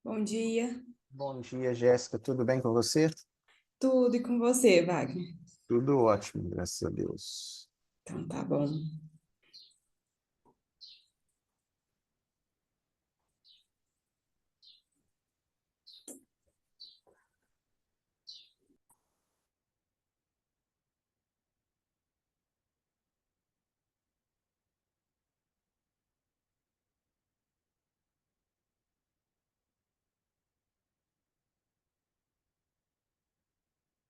Bom dia. Bom dia, Jéssica. Tudo bem com você? Tudo e com você, Wagner? Tudo ótimo, graças a Deus. Então tá bom.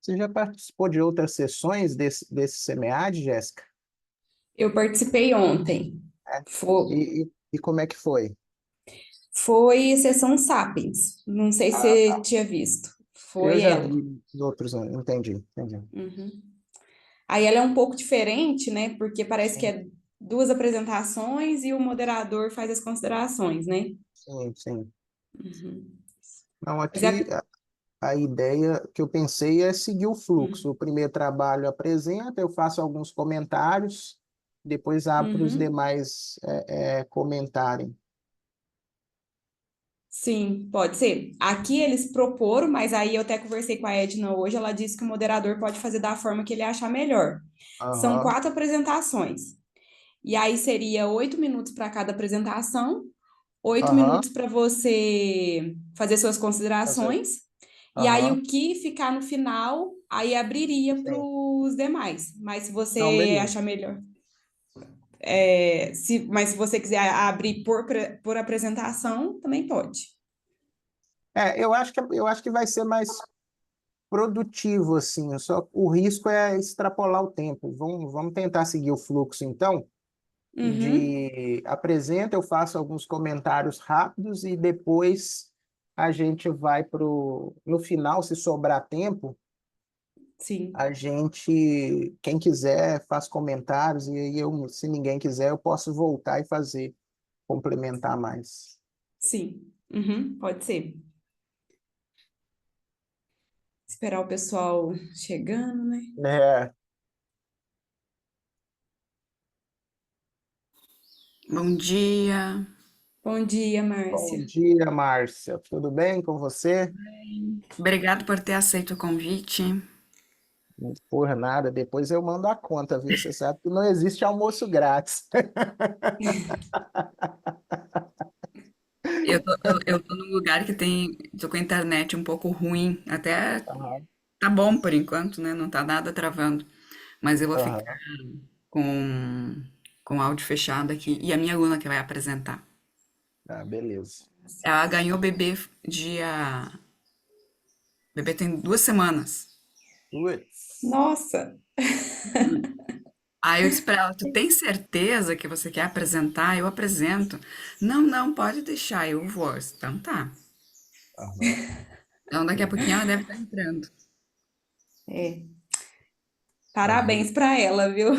Você já participou de outras sessões desse SEMEAD, Jéssica? Eu participei ontem. É. Foi, E como é que foi? foi sessão Sapiens. Não sei se Ah, você tá. tinha visto. Eu Foi já ela. vi os outros, entendi, entendi. Uhum. Aí ela é um pouco diferente, né? Porque parece que Sim, é duas apresentações e o moderador faz as considerações, né? sim, sim. Uhum. Não, Mas aqui a ideia que eu pensei é seguir o fluxo. O primeiro trabalho apresenta, eu faço alguns comentários, depois abro para os uhum. demais comentarem. Sim, pode ser. Aqui eles proporam, mas aí eu até conversei com a Edna hoje, ela disse que o moderador pode fazer da forma que ele achar melhor. São Aham, quatro apresentações. E aí seria 8 minutos para cada apresentação, 8 minutos aham. para você fazer suas considerações. E aí Aham, o que ficar no final, aí abriria para sim. os demais. Mas se Não, você beleza. achar melhor, mas se você quiser abrir por apresentação, também pode. Eu acho que vai ser mais produtivo, assim, só o risco é extrapolar o tempo. Vamos tentar seguir o fluxo, então, Uhum, de apresenta, eu faço alguns comentários rápidos e depois a gente vai no final, se sobrar tempo, sim. a gente, quem quiser, faz comentários e aí eu, se ninguém quiser, eu posso voltar e fazer, complementar mais. Sim, uhum, pode ser. Esperar o pessoal chegando, né? É, Bom dia. Bom dia, bom Márcia. dia, Márcia. Tudo bem com você? Obrigado por ter aceito o convite. Por nada, depois eu mando a conta, viu? Você sabe que não existe almoço grátis. Eu tô num lugar que tô com a internet um pouco ruim. Até Aham, tá bom por enquanto, né? Não tá nada travando. Mas eu vou ficar aham. com, com o áudio fechado aqui. E a minha aluna que vai apresentar. Ah, beleza. Ela ganhou bebê dia. Bebê tem 2 semanas. Putz. Nossa, Aí eu disse pra ela, tu tem certeza que você quer apresentar? Eu apresento. Não, não, pode deixar, eu vou. Eu disse, então tá. Aham. Então daqui a pouquinho ela deve estar entrando. é. Aham. Parabéns para ela, viu?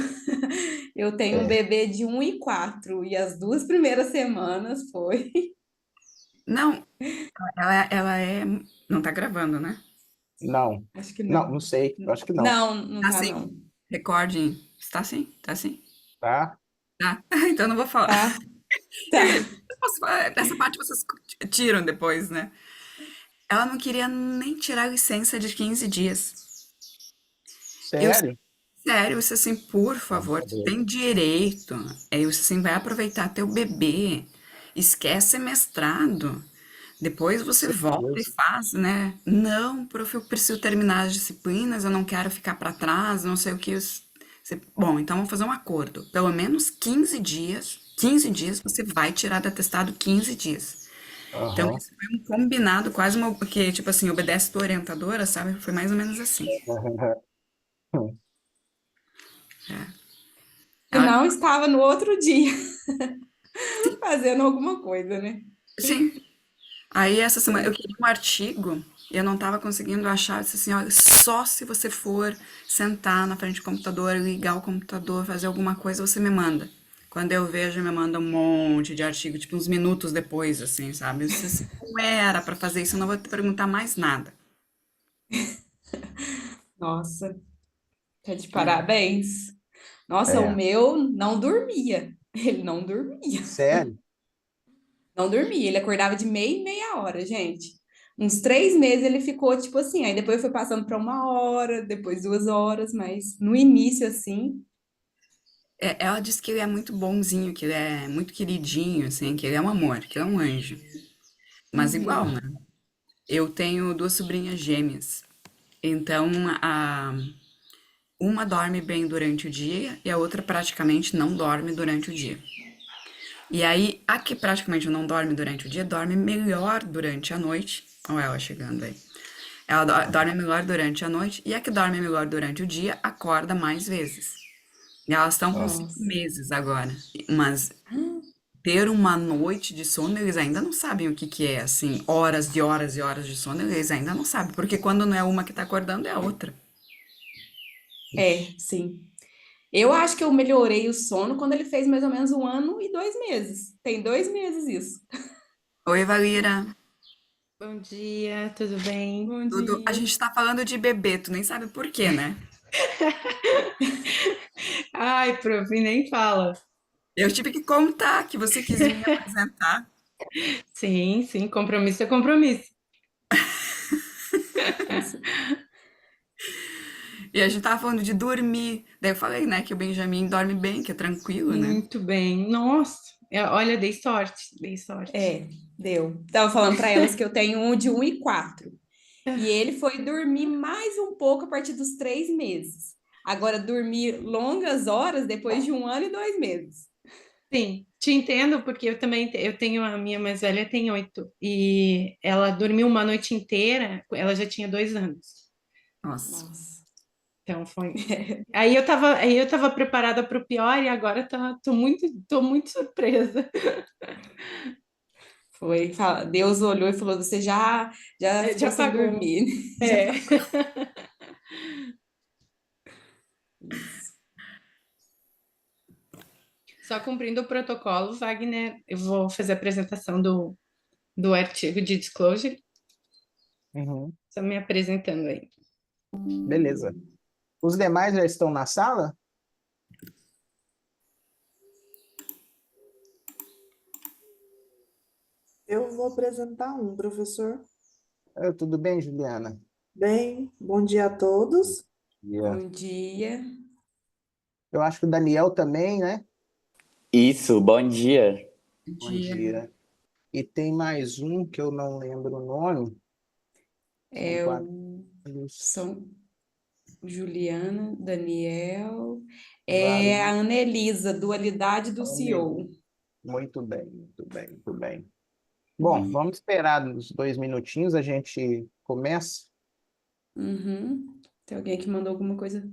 Eu tenho um É, bebê de 1 e 4 e as 2 primeiras semanas foi. Não, ela é. Não tá gravando, né? não, Acho que não, não. não sei, eu acho que não, Não, não Tá tá, sim. não. Recording. Está sim? Tá sim? tá? Tá. Então eu não vou falar. Tá, tá. Essa parte vocês tiram depois, né? Ela não queria nem tirar a licença de 15 dias. Eu, Sério? sério, eu disse assim, por Não, favor, tá tu doido. tem direito. Eu disse assim, vai aproveitar teu bebê. Esquece mestrado. Depois Com você volta e certeza. faz, né? Não, prof, eu preciso terminar as disciplinas, eu não quero ficar para trás, não sei o que. Bom, então vamos fazer um acordo. Pelo menos 15 dias, 15 dias você vai tirar do atestado 15 dias. Então, Aham. isso foi um combinado, quase uma, porque, tipo assim, obedece tua orientadora, sabe? Foi mais ou menos assim. Se Ela, não, estava no outro dia fazendo alguma coisa, né? sim. Aí essa semana eu Sim. queria um artigo e eu não estava conseguindo achar. Eu disse assim, olha, só se você for sentar na frente do computador, ligar o computador, fazer alguma coisa, você me manda. Quando eu vejo, me manda um monte de artigo, tipo uns minutos depois, assim, sabe? Eu disse assim, não era para fazer isso, eu não vou te perguntar mais nada. Nossa, tá de parabéns. Nossa, o É, meu não dormia. Ele não dormia. sério? Não dormia, ele acordava de meia em meia hora, gente. Uns 3 meses ele ficou tipo assim, aí depois foi passando para 1 hora, depois 2 horas, mas no início assim, Ela disse que ele é muito bonzinho, que ele é muito queridinho, assim, que ele é um amor, que ele é um anjo. Mas igual, uhum. né? Eu tenho duas sobrinhas gêmeas. Então, a, uma dorme bem durante o dia e a outra praticamente não dorme durante o dia. E aí, a que praticamente não dorme durante o dia, dorme melhor durante a noite. Olha ela chegando aí. Ela dorme melhor durante a noite e a que dorme melhor durante o dia acorda mais vezes. E elas estão com cinco Nossa. meses agora. Mas ter uma noite de sono, eles ainda não sabem o que que é, assim, horas e horas e horas de sono, eles ainda não sabem. Porque quando não é uma que tá acordando, é a outra. É, sim. Eu acho que eu melhorei o sono quando ele fez mais ou menos 1 ano e 2 meses. Tem 2 meses isso. Oi, Valira. Bom dia, tudo bem? Bom Tudo. A dia. gente tá falando de bebê, tu nem sabe por quê, né? Ai, prof, nem fala. Eu tive que contar que você quis me apresentar. Sim, sim, compromisso é compromisso. Isso. E a gente tava falando de dormir. Daí eu falei, né, que o Benjamin dorme bem, que é tranquilo, né? Muito bem. Nossa, olha, dei sorte, dei sorte. É, deu. Tava falando para elas que eu tenho um de 1 e 4. E ele foi dormir mais um pouco a partir dos 3 meses. Agora, dormir longas horas depois de 1 ano e 2 meses. Sim, te entendo, porque eu também eu tenho a minha mais velha tem 8 e ela dormiu uma noite inteira, ela já tinha 2 anos. Nossa. Nossa. Então foi. Aí eu tava preparada para o pior e agora tô muito surpresa. Foi, Deus olhou e falou: Você já ficou Já sem pagou. dormir, né? Já É. pagou. Isso. Só cumprindo o protocolo, Wagner, eu vou fazer a apresentação do artigo de disclosure, Uhum. só me apresentando aí. Beleza. Os demais já estão na sala? Eu vou apresentar um, professor. Tudo bem, Juliana? Bem, bom dia a todos. Yeah. Bom dia. Eu acho que o Daniel também, né? Isso, bom dia. Bom Bom dia. dia. E tem mais um que eu não lembro o nome. São É quatro. o São Juliana, Daniel. É a Vários. Annelisa, Dualidade do CEO. Muito bem, muito bem, muito bem. Bom, vamos esperar uns 2 minutinhos, a gente começa. Uhum. Tem alguém que mandou alguma coisa?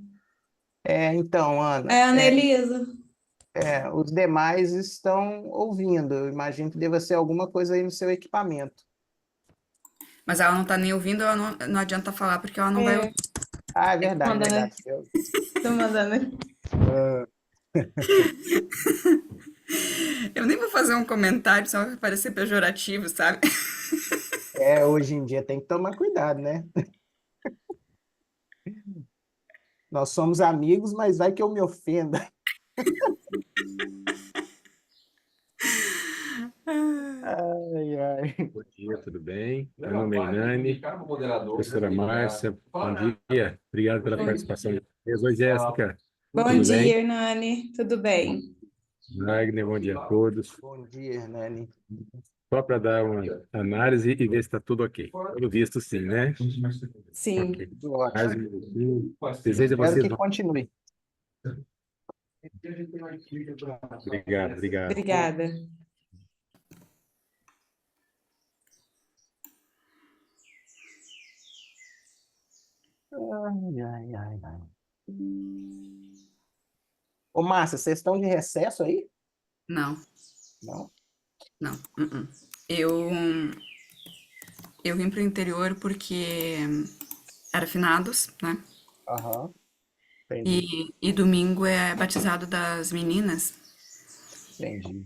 Então, É Ana, a Annelisa. os demais estão ouvindo. Eu imagino que deva ser alguma coisa aí no seu equipamento. Mas ela não tá nem ouvindo, ela não adianta falar porque ela não vai É, ouvir. Ah, é tô verdade, mandando, verdade. tô mandando. Ah, Eu nem vou fazer um comentário, só vai parecer pejorativo, sabe? hoje em dia tem que tomar cuidado, né? Nós somos amigos, mas vai que eu me ofenda. Ai, ai. Bom dia, tudo bem? Meu nome é Hernani, professora Márcia, bom dia. Obrigado pela participação de vocês. Oi, Jéssica, Bom tudo bem? dia, Hernani. Tudo bem? Wagner, bom dia a todos. Bom dia, Hernani. Só para dar uma análise e ver se está tudo ok. Pelo visto, sim, né? Ok. Sim. Tudo Mais um ótimo. minutinho. Desejo a Espero vocês. que continue. Obrigado, obrigado. Obrigada. Ai, ai, ai, ai. Ô, Márcia, vocês estão de recesso aí? Não, Não? não. Eu, eu vim pro interior porque era finados, né? Aham, entendi, E domingo é batizado das meninas. entendi.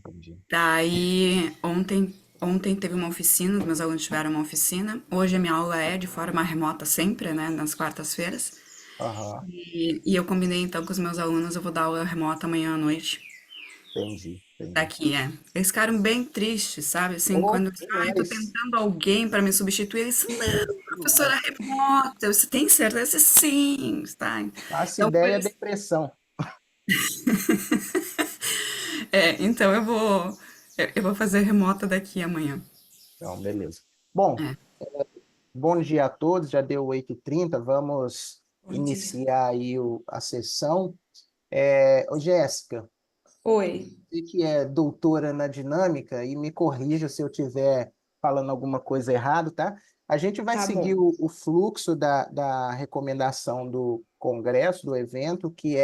Daí, ontem teve uma oficina, os meus alunos tiveram uma oficina. Hoje a minha aula é de forma remota sempre, né, nas quartas-feiras. Aham, E eu combinei então com os meus alunos, eu vou dar aula remota amanhã à noite. entendi. Entendi. daqui, é. Eles ficaram bem tristes, sabe? Assim, Oh, quando eu disse, ai, tô demais. tentando alguém para me substituir, eles, não, professora remota, você tem certeza? Sim, tá. Faço Então, ideia, depressão. então eu vou fazer remota daqui amanhã. Então, beleza. Bom, É. bom dia a todos, já deu 8h30, vamos Bom dia. iniciar aí a sessão. Ô, Jéssica, Oi, você que é doutora na dinâmica, e me corrija se eu estiver falando alguma coisa errada, tá? A gente vai tá seguir bom. o fluxo da recomendação do congresso, do evento, que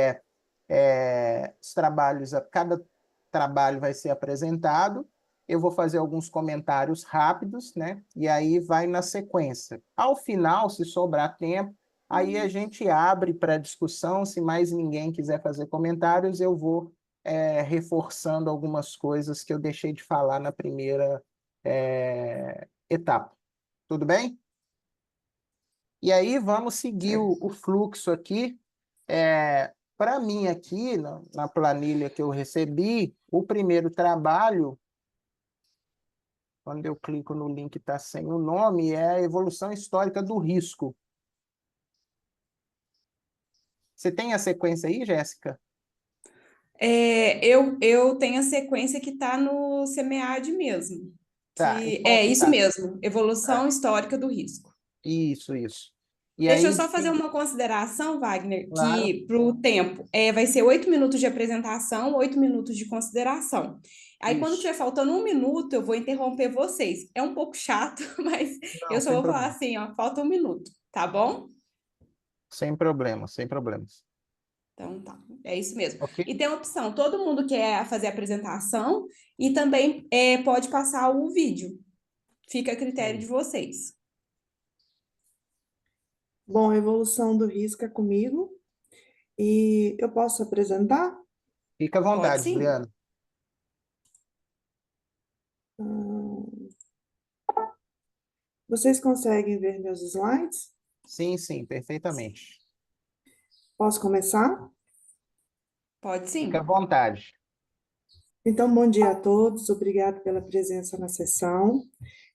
os trabalhos, cada trabalho vai ser apresentado, eu vou fazer alguns comentários rápidos, né? E aí vai na sequência. Ao final, se sobrar tempo, aí a gente abre para discussão. Se mais ninguém quiser fazer comentários, eu vou reforçando algumas coisas que eu deixei de falar na primeira etapa. Tudo bem? E aí vamos seguir Certo. o fluxo aqui. Para mim aqui, na planilha que eu recebi, o primeiro trabalho, quando eu clico no link está sem o nome, é a evolução histórica do risco. Você tem a sequência aí, Jéssica? Eu tenho a sequência que está no SEMEAD mesmo, Tá, que então é isso tá. mesmo, evolução histórica do risco. Isso, isso. E Deixa eu aí, só fazer uma consideração, Wagner, claro, que para o tempo vai ser 8 minutos de apresentação, 8 minutos de consideração. Aí, quando isso. tiver faltando 1 minuto, eu vou interromper vocês. É um pouco chato, mas Não, eu só sem vou falar problema. assim, ó, falta 1 minuto, tá bom? Sem problema, sem problemas. Então tá, é isso mesmo. Ok? E tem a opção, todo mundo quer fazer a apresentação e também pode passar o vídeo. Fica a critério de vocês. Bom, a evolução do risco é comigo e eu posso apresentar? Fica à Pode vontade, sim. Juliana. Ah, vocês conseguem ver meus slides? Sim, sim, perfeitamente. Posso começar? Pode Fica à sim. vontade. Então, bom dia a todos, obrigado pela presença na sessão.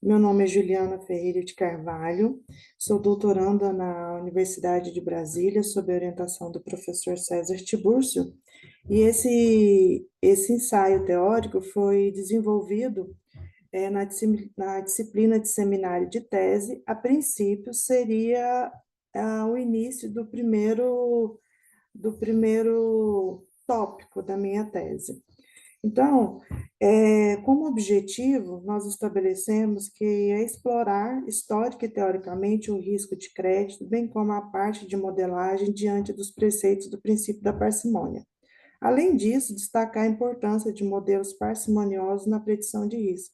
Meu nome é Juliana Ferreira de Carvalho, sou doutoranda na Universidade de Brasília, sob a orientação do professor César Tiburcio, e esse ensaio teórico foi desenvolvido na disciplina de seminário de tese. A princípio, seria o início do primeiro tópico da minha tese. Então, como objetivo, nós estabelecemos que é explorar histórica e teoricamente o risco de crédito, bem como a parte de modelagem diante dos preceitos do princípio da parcimônia. Além disso, destacar a importância de modelos parcimoniosos na predição de risco.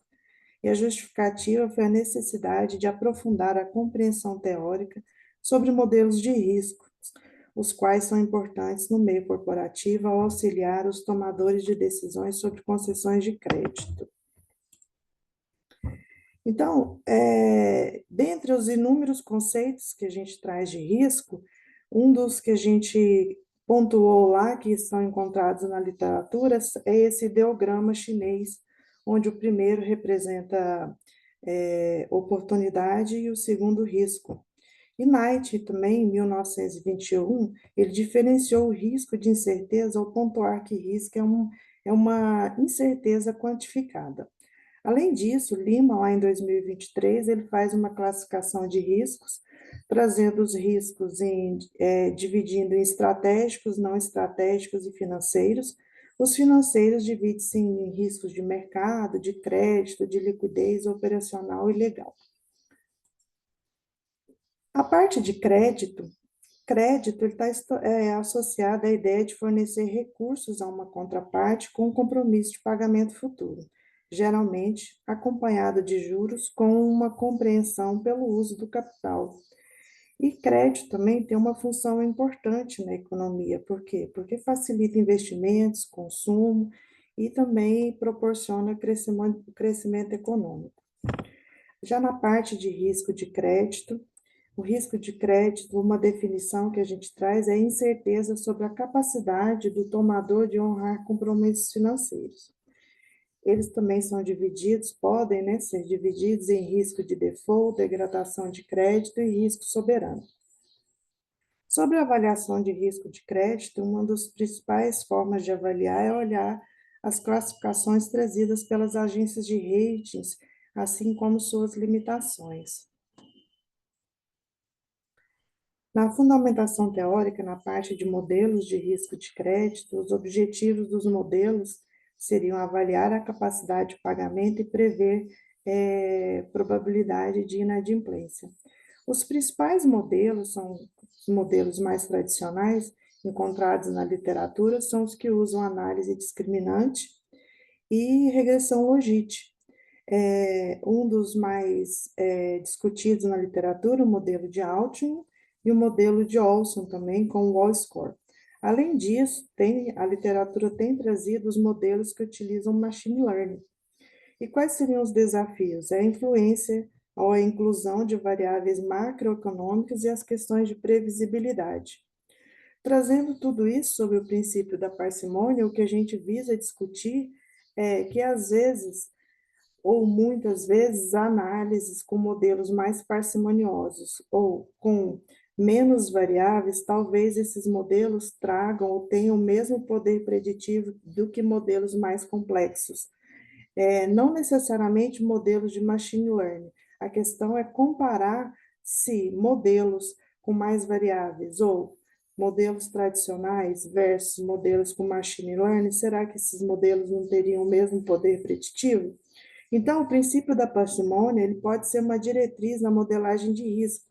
E a justificativa foi a necessidade de aprofundar a compreensão teórica sobre modelos de risco, os quais são importantes no meio corporativo ao auxiliar os tomadores de decisões sobre concessões de crédito. Então, dentre os inúmeros conceitos que a gente traz de risco, um dos que a gente pontuou lá, que são encontrados na literatura, é esse ideograma chinês, onde o primeiro representa oportunidade e o segundo risco. E Knight, também, em 1921, ele diferenciou o risco de incerteza ao pontuar que risco é uma incerteza quantificada. Além disso, Lima, lá em 2023, ele faz uma classificação de riscos, trazendo os riscos dividindo em estratégicos, não estratégicos e financeiros. Os financeiros dividem-se em riscos de mercado, de crédito, de liquidez operacional e legal. A parte de crédito ele está associado à ideia de fornecer recursos a uma contraparte com um compromisso de pagamento futuro, geralmente acompanhado de juros com uma compreensão pelo uso do capital. E crédito também tem uma função importante na economia. Por quê? Porque facilita investimentos, consumo e também proporciona crescimento econômico. Já na parte de risco de crédito, o risco de crédito, uma definição que a gente traz é incerteza sobre a capacidade do tomador de honrar compromissos financeiros. Eles também são divididos, podem, né, ser divididos em risco de default, degradação de crédito e risco soberano. Sobre a avaliação de risco de crédito, uma das principais formas de avaliar é olhar as classificações trazidas pelas agências de ratings, assim como suas limitações. Na fundamentação teórica, na parte de modelos de risco de crédito, os objetivos dos modelos seriam avaliar a capacidade de pagamento e prever probabilidade de inadimplência. Os principais modelos são os modelos mais tradicionais, encontrados na literatura, são os que usam análise discriminante e regressão logística. Um dos mais discutidos na literatura, o modelo de Altman, e o modelo de Olson também, com o Wall-Score. Além disso, a literatura tem trazido os modelos que utilizam machine learning. E quais seriam os desafios? A influência ou a inclusão de variáveis macroeconômicas e as questões de previsibilidade. Trazendo tudo isso sobre o princípio da parcimônia, o que a gente visa discutir é que, às vezes, ou muitas vezes, análises com modelos mais parcimoniosos ou com menos variáveis, talvez esses modelos tragam ou tenham o mesmo poder preditivo do que modelos mais complexos. Não necessariamente modelos de machine learning. A questão é comparar se modelos com mais variáveis ou modelos tradicionais versus modelos com machine learning, será que esses modelos não teriam o mesmo poder preditivo? Então, o princípio da parcimônia ele pode ser uma diretriz na modelagem de risco.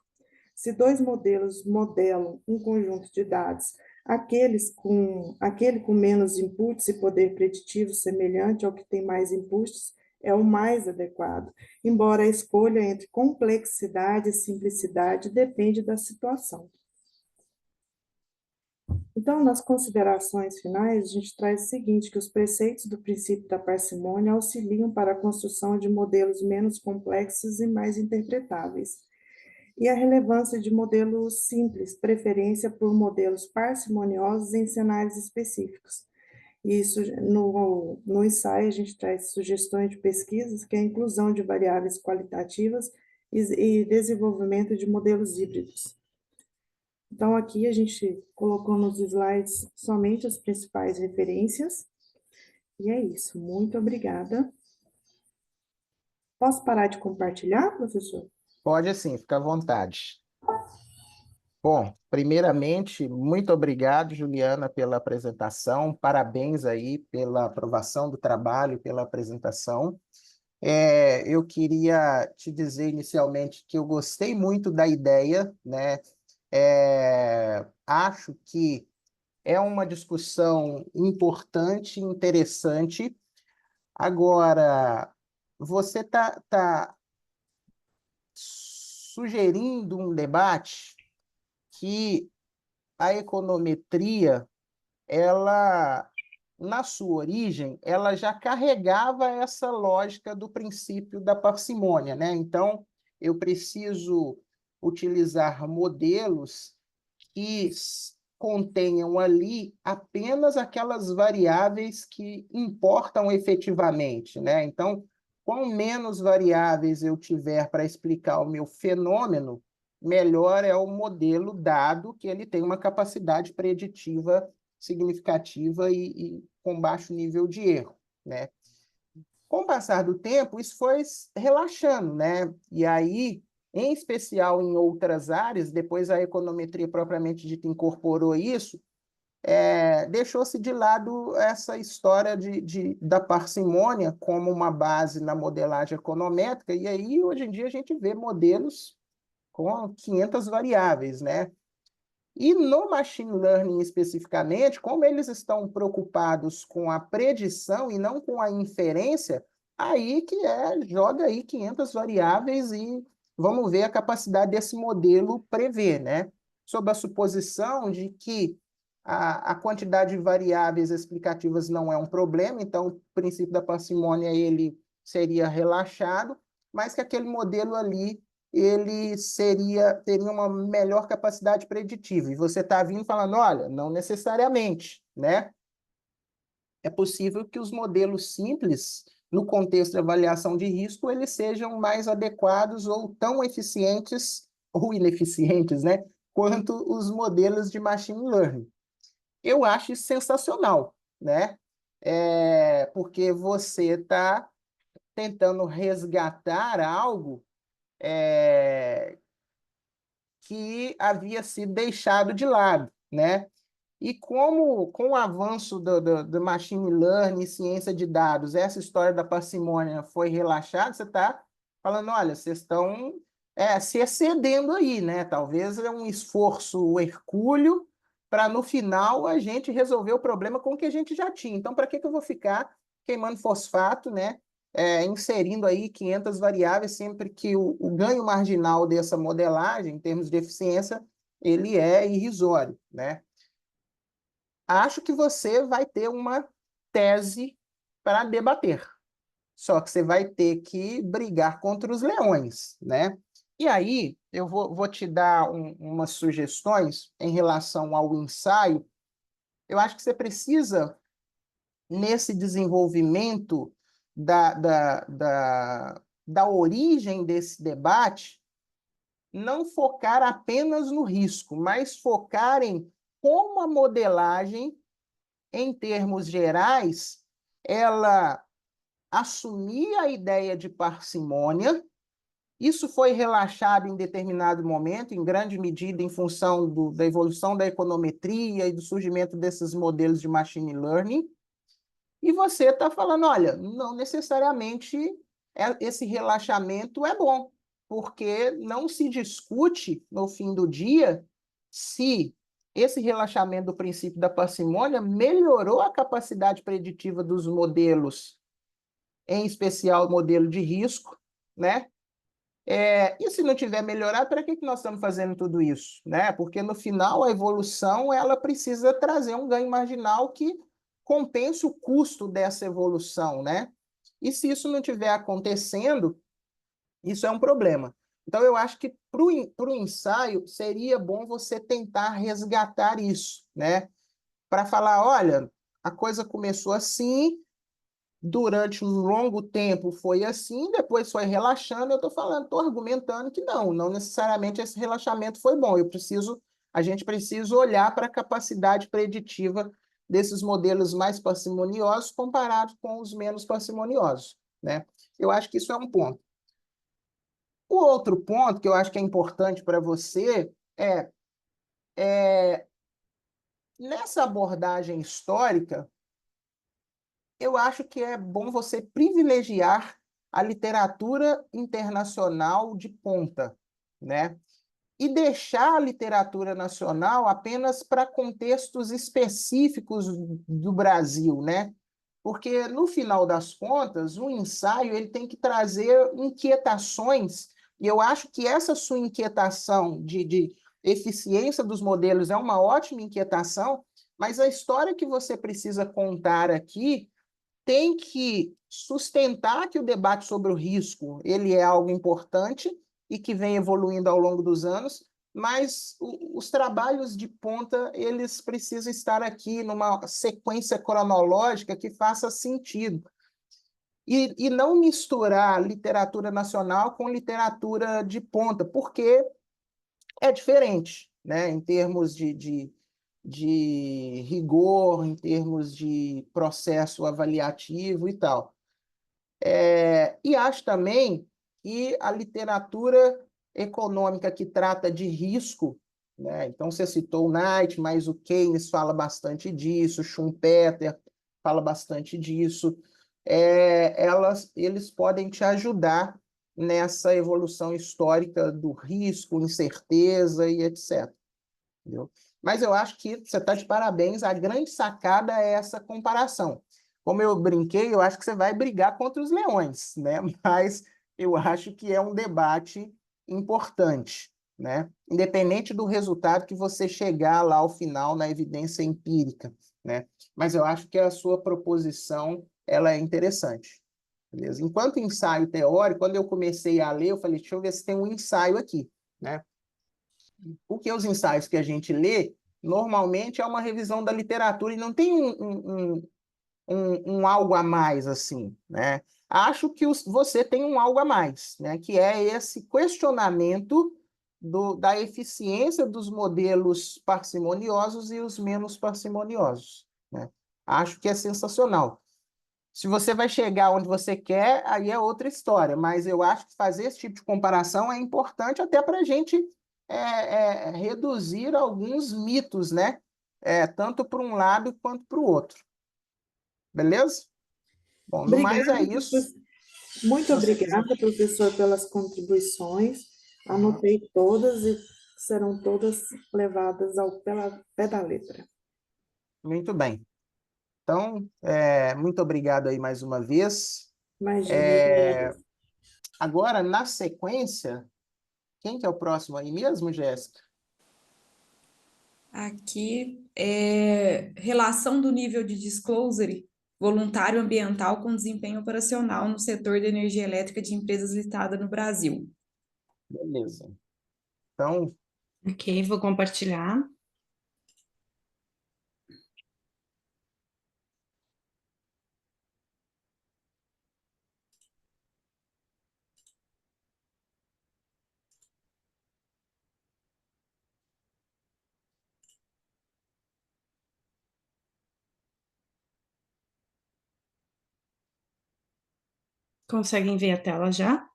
Se dois modelos modelam um conjunto de dados, aquele com menos inputs e poder preditivo semelhante ao que tem mais inputs é o mais adequado, embora a escolha entre complexidade e simplicidade depende da situação. Então, nas considerações finais, a gente traz o seguinte, que os preceitos do princípio da parcimônia auxiliam para a construção de modelos menos complexos e mais interpretáveis. E a relevância de modelos simples, preferência por modelos parcimoniosos em cenários específicos. Isso, no ensaio, a gente traz sugestões de pesquisas, que é a inclusão de variáveis qualitativas e desenvolvimento de modelos híbridos. Então, aqui a gente colocou nos slides somente as principais referências. E é isso. Muito obrigada. Posso parar de compartilhar, professor? Pode sim, fica à vontade. Bom, primeiramente, muito obrigado, Juliana, pela apresentação. Parabéns aí pela aprovação do trabalho, pela apresentação. Eu queria te dizer inicialmente que eu gostei muito da ideia, né? Acho que é uma discussão importante, interessante. Agora, você está sugerindo um debate que a econometria, ela, na sua origem, ela já carregava essa lógica do princípio da parcimônia, né? Então, eu preciso utilizar modelos que contenham ali apenas aquelas variáveis que importam efetivamente, né? Então, quanto menos variáveis eu tiver para explicar o meu fenômeno, melhor é o modelo dado que ele tem uma capacidade preditiva significativa e com baixo nível de erro, né? Com o passar do tempo, isso foi relaxando, né? E aí, em especial em outras áreas, depois a econometria propriamente dita incorporou isso, deixou-se de lado essa história da parcimônia como uma base na modelagem econométrica, e aí, hoje em dia, a gente vê modelos com 500 variáveis, né? E no machine learning especificamente, como eles estão preocupados com a predição e não com a inferência, aí que joga aí 500 variáveis e vamos ver a capacidade desse modelo prever, né? Sob a suposição de que a quantidade de variáveis explicativas não é um problema, então o princípio da parcimônia ele seria relaxado, mas que aquele modelo ali ele teria uma melhor capacidade preditiva. E você está vindo falando, olha, não necessariamente, né? É possível que os modelos simples no contexto de avaliação de risco, eles sejam mais adequados ou tão eficientes ou ineficientes, né, quanto os modelos de machine learning. Eu acho isso sensacional, né? Porque você está tentando resgatar algo que havia sido deixado de lado, né? E como com o avanço do machine learning, ciência de dados, essa história da parcimônia foi relaxada, você está falando, olha, vocês estão se excedendo aí, né? Talvez é um esforço hercúleo para, no final, a gente resolver o problema com o que a gente já tinha. Então, para que eu vou ficar queimando fosfato, né? Inserindo aí 500 variáveis, sempre que o ganho marginal dessa modelagem, em termos de eficiência, ele é irrisório, né? Acho que você vai ter uma tese para debater. Só que você vai ter que brigar contra os leões, né? E aí, eu vou te dar umas sugestões em relação ao ensaio. Eu acho que você precisa, nesse desenvolvimento da origem desse debate, não focar apenas no risco, mas focar em como a modelagem, em termos gerais, ela assumia a ideia de parcimônia. Isso foi relaxado em determinado momento, em grande medida em função da evolução da econometria e do surgimento desses modelos de machine learning. E você está falando, olha, não necessariamente esse relaxamento é bom, porque não se discute, no fim do dia, se esse relaxamento do princípio da parcimônia melhorou a capacidade preditiva dos modelos, em especial o modelo de risco, né? E se não tiver melhorado, para que nós estamos fazendo tudo isso, né? Porque, no final, a evolução ela precisa trazer um ganho marginal que compense o custo dessa evolução, né? E se isso não estiver acontecendo, isso é um problema. Então, eu acho que para o ensaio seria bom você tentar resgatar isso, né? Para falar, olha, a coisa começou assim, durante um longo tempo foi assim, depois foi relaxando. Eu estou argumentando que não necessariamente esse relaxamento foi bom. A gente precisa olhar para a capacidade preditiva desses modelos mais parcimoniosos comparados com os menos parcimoniosos, né? Eu acho que isso é um ponto. O outro ponto que eu acho que é importante para você nessa abordagem histórica, eu acho que é bom você privilegiar a literatura internacional de ponta, né? E deixar a literatura nacional apenas para contextos específicos do Brasil, né? Porque, no final das contas, o ensaio ele tem que trazer inquietações, e eu acho que essa sua inquietação de eficiência dos modelos é uma ótima inquietação, mas a história que você precisa contar aqui tem que sustentar que o debate sobre o risco ele é algo importante e que vem evoluindo ao longo dos anos, mas os trabalhos de ponta eles precisam estar aqui numa sequência cronológica que faça sentido. E não misturar literatura nacional com literatura de ponta, porque é diferente, né? Em termos de rigor, em termos de processo avaliativo e tal. E acho também que a literatura econômica que trata de risco, né? Então, você citou o Knight, mas o Keynes fala bastante disso, o Schumpeter fala bastante disso. Eles podem te ajudar nessa evolução histórica do risco, incerteza e etc. Entendeu? Mas eu acho que você está de parabéns, a grande sacada é essa comparação. Como eu brinquei, eu acho que você vai brigar contra os leões, né? Mas eu acho que é um debate importante, né? Independente do resultado que você chegar lá ao final na evidência empírica, né? Mas eu acho que a sua proposição ela é interessante. Beleza? Enquanto ensaio teórico, quando eu comecei a ler, eu falei, deixa eu ver se tem um ensaio aqui, né? Porque os ensaios que a gente lê, normalmente é uma revisão da literatura e não tem um algo a mais, assim, né? Acho que você tem um algo a mais, né? Que é esse questionamento da eficiência dos modelos parcimoniosos e os menos parcimoniosos, né? Acho que é sensacional. Se você vai chegar onde você quer, aí é outra história, mas eu acho que fazer esse tipo de comparação é importante até para a gente reduzir alguns mitos, né? Tanto para um lado quanto para o outro. Beleza? Bom, no mais é Obrigada, isso. muito Se você quiser. obrigada, professor, pelas contribuições. Anotei todas e serão todas levadas ao pé da letra. Muito bem. Então, muito obrigado aí mais uma vez. Imagina, eu que É, agradeço. agora, na sequência, quem que é o próximo aí mesmo, Jéssica? Aqui é relação do nível de disclosure voluntário ambiental com desempenho operacional no setor de energia elétrica de empresas listadas no Brasil. Beleza. Então, Ok, vou compartilhar. Conseguem ver a tela já?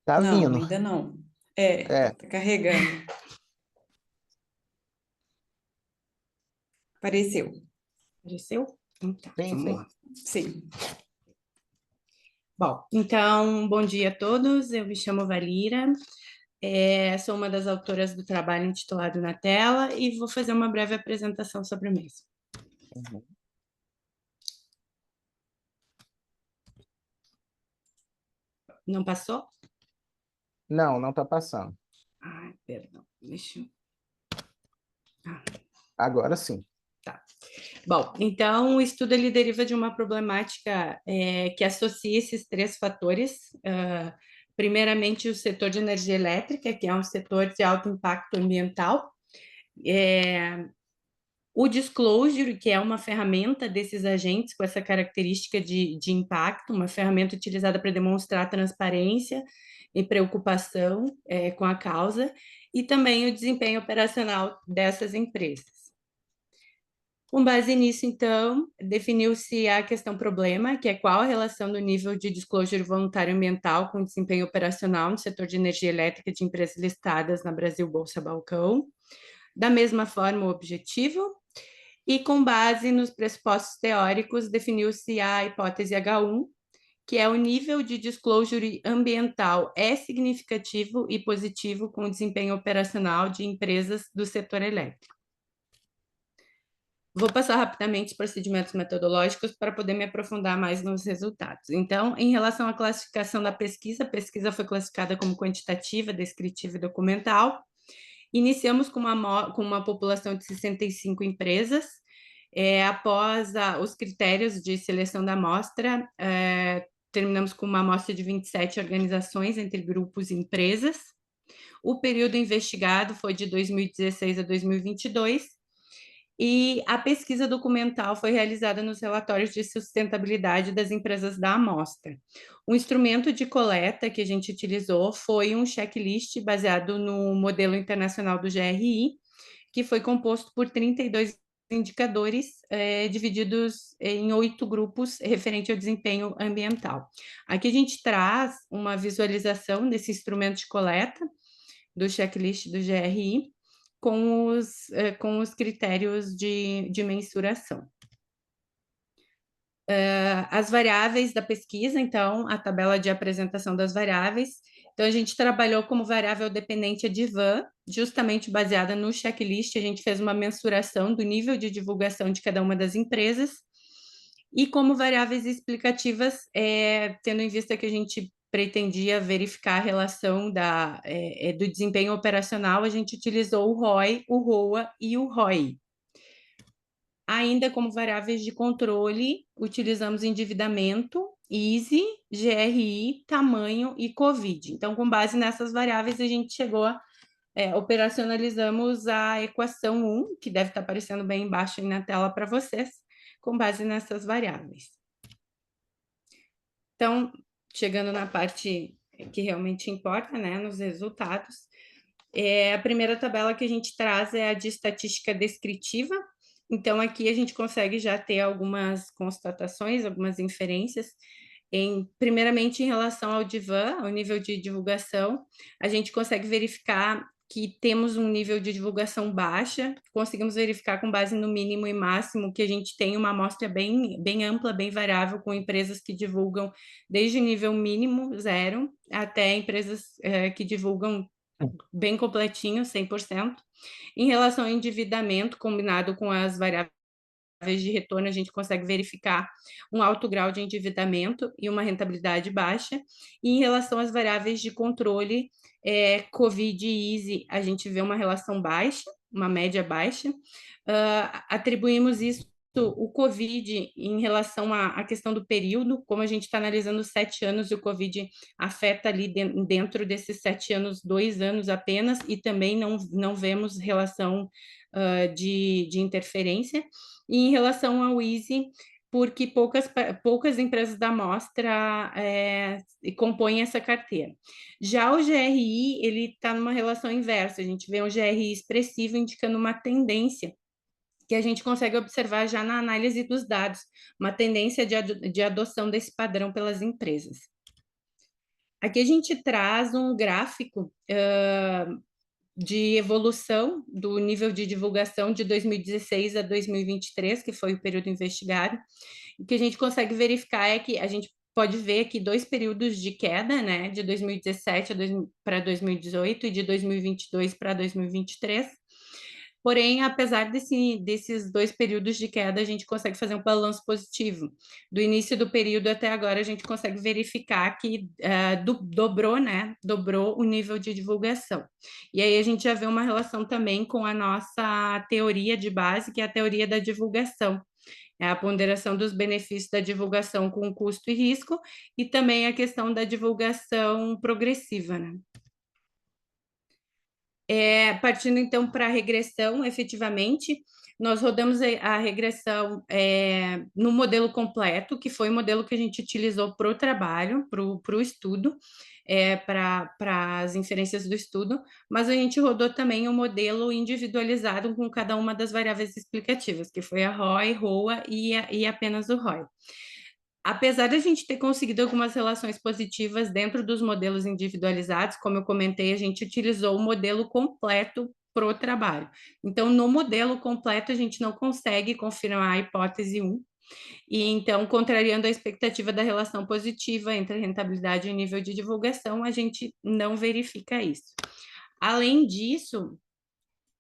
tá Não, vindo. ainda não. É, Tá carregando. Apareceu. Apareceu? Então, sim, vamos sim. lá. Sim. Bom, então, bom dia a todos. Eu me chamo Valira, sou uma das autoras do trabalho intitulado Na Tela e vou fazer uma breve apresentação sobre o mesmo. Uhum. Não passou? Não, não está passando. Ai, perdão, deixa eu... Agora sim. Bom, então o estudo ele deriva de uma problemática que associa esses três fatores. Primeiramente, o setor de energia elétrica, que é um setor de alto impacto ambiental. O disclosure, que é uma ferramenta desses agentes com essa característica de impacto, uma ferramenta utilizada para demonstrar transparência e preocupação com a causa, e também o desempenho operacional dessas empresas. Com base nisso, então, definiu-se a questão problema, que é qual a relação do nível de disclosure voluntário ambiental com o desempenho operacional no setor de energia elétrica de empresas listadas na Brasil Bolsa Balcão. Da mesma forma, o objetivo. E com base nos pressupostos teóricos, definiu-se a hipótese H1, que é o nível de disclosure ambiental é significativo e positivo com o desempenho operacional de empresas do setor elétrico. Vou passar rapidamente os procedimentos metodológicos para poder me aprofundar mais nos resultados. Então, em relação à classificação da pesquisa, a pesquisa foi classificada como quantitativa, descritiva e documental. Iniciamos com uma população de 65 empresas. Após os critérios de seleção da amostra, terminamos com uma amostra de 27 organizações entre grupos e empresas. O período investigado foi de 2016 a 2022 e a pesquisa documental foi realizada nos relatórios de sustentabilidade das empresas da amostra. O instrumento de coleta que a gente utilizou foi um checklist baseado no modelo internacional do GRI, que foi composto por 32 indicadores divididos em 8 grupos referente ao desempenho ambiental. Aqui a gente traz uma visualização desse instrumento de coleta, do checklist do GRI, com os critérios de mensuração. As variáveis da pesquisa, então, a tabela de apresentação das variáveis. Então, a gente trabalhou como variável dependente a DIVAN, justamente baseada no checklist, a gente fez uma mensuração do nível de divulgação de cada uma das empresas, e como variáveis explicativas, tendo em vista que a gente pretendia verificar a relação do desempenho operacional, a gente utilizou o ROI, o ROA e o ROI. Ainda como variáveis de controle, utilizamos endividamento, ISE, GRI, tamanho e COVID. Então, com base nessas variáveis, a gente operacionalizamos a equação 1, que deve estar aparecendo bem embaixo aí na tela para vocês, com base nessas variáveis. Então, chegando na parte que realmente importa, né, nos resultados, a primeira tabela que a gente traz é a de estatística descritiva. Então, aqui a gente consegue já ter algumas constatações, algumas inferências. Primeiramente, em relação ao DIVAN, ao nível de divulgação, a gente consegue verificar que temos um nível de divulgação baixa, conseguimos verificar com base no mínimo e máximo que a gente tem uma amostra bem ampla, bem variável, com empresas que divulgam desde nível mínimo, 0, até empresas que divulgam bem completinho, 100%. Em relação ao endividamento, combinado com as variáveis de retorno, a gente consegue verificar um alto grau de endividamento e uma rentabilidade baixa. E em relação às variáveis de controle, COVID e EASY, a gente vê uma relação baixa, uma média baixa. Atribuímos isso o COVID em relação à questão do período, como a gente está analisando 7 anos, e o COVID afeta ali dentro desses 7 anos, 2 anos apenas, e também não vemos relação de interferência. E em relação ao EASY, porque poucas empresas da amostra compõem essa carteira. Já o GRI, ele está numa relação inversa, a gente vê um GRI expressivo indicando uma tendência que a gente consegue observar já na análise dos dados, uma tendência de adoção desse padrão pelas empresas. Aqui a gente traz um gráfico de evolução do nível de divulgação de 2016 a 2023, que foi o período investigado. O que a gente consegue verificar é que a gente pode ver aqui 2 períodos de queda, né, de 2017 para 2018 e de 2022 para 2023. Porém, apesar desses 2 períodos de queda, a gente consegue fazer um balanço positivo. Do início do período até agora, a gente consegue verificar que dobrou o nível de divulgação. E aí a gente já vê uma relação também com a nossa teoria de base, que é a teoria da divulgação. É a ponderação dos benefícios da divulgação com custo e risco, e também a questão da divulgação progressiva, né? Partindo, então, para a regressão, efetivamente, nós rodamos a regressão no modelo completo, que foi o modelo que a gente utilizou para o trabalho, para o estudo, para as inferências do estudo, mas a gente rodou também o modelo individualizado com cada uma das variáveis explicativas, que foi a ROI, ROA e apenas o ROI. Apesar de a gente ter conseguido algumas relações positivas dentro dos modelos individualizados, como eu comentei, a gente utilizou o modelo completo para o trabalho. Então, no modelo completo, a gente não consegue confirmar a hipótese 1, e então, contrariando a expectativa da relação positiva entre rentabilidade e nível de divulgação, a gente não verifica isso. Além disso,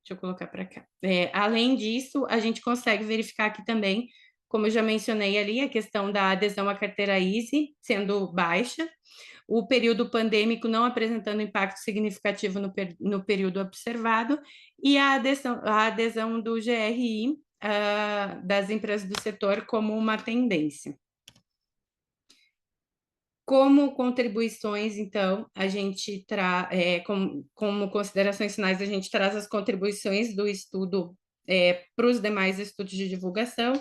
deixa eu colocar para cá. Além disso, a gente consegue verificar aqui também, como eu já mencionei ali, a questão da adesão à carteira EASY sendo baixa, o período pandêmico não apresentando impacto significativo no período observado, e a adesão do GRI das empresas do setor como uma tendência. Como contribuições, então, a gente traz, como considerações finais, a gente traz as contribuições do estudo para os demais estudos de divulgação,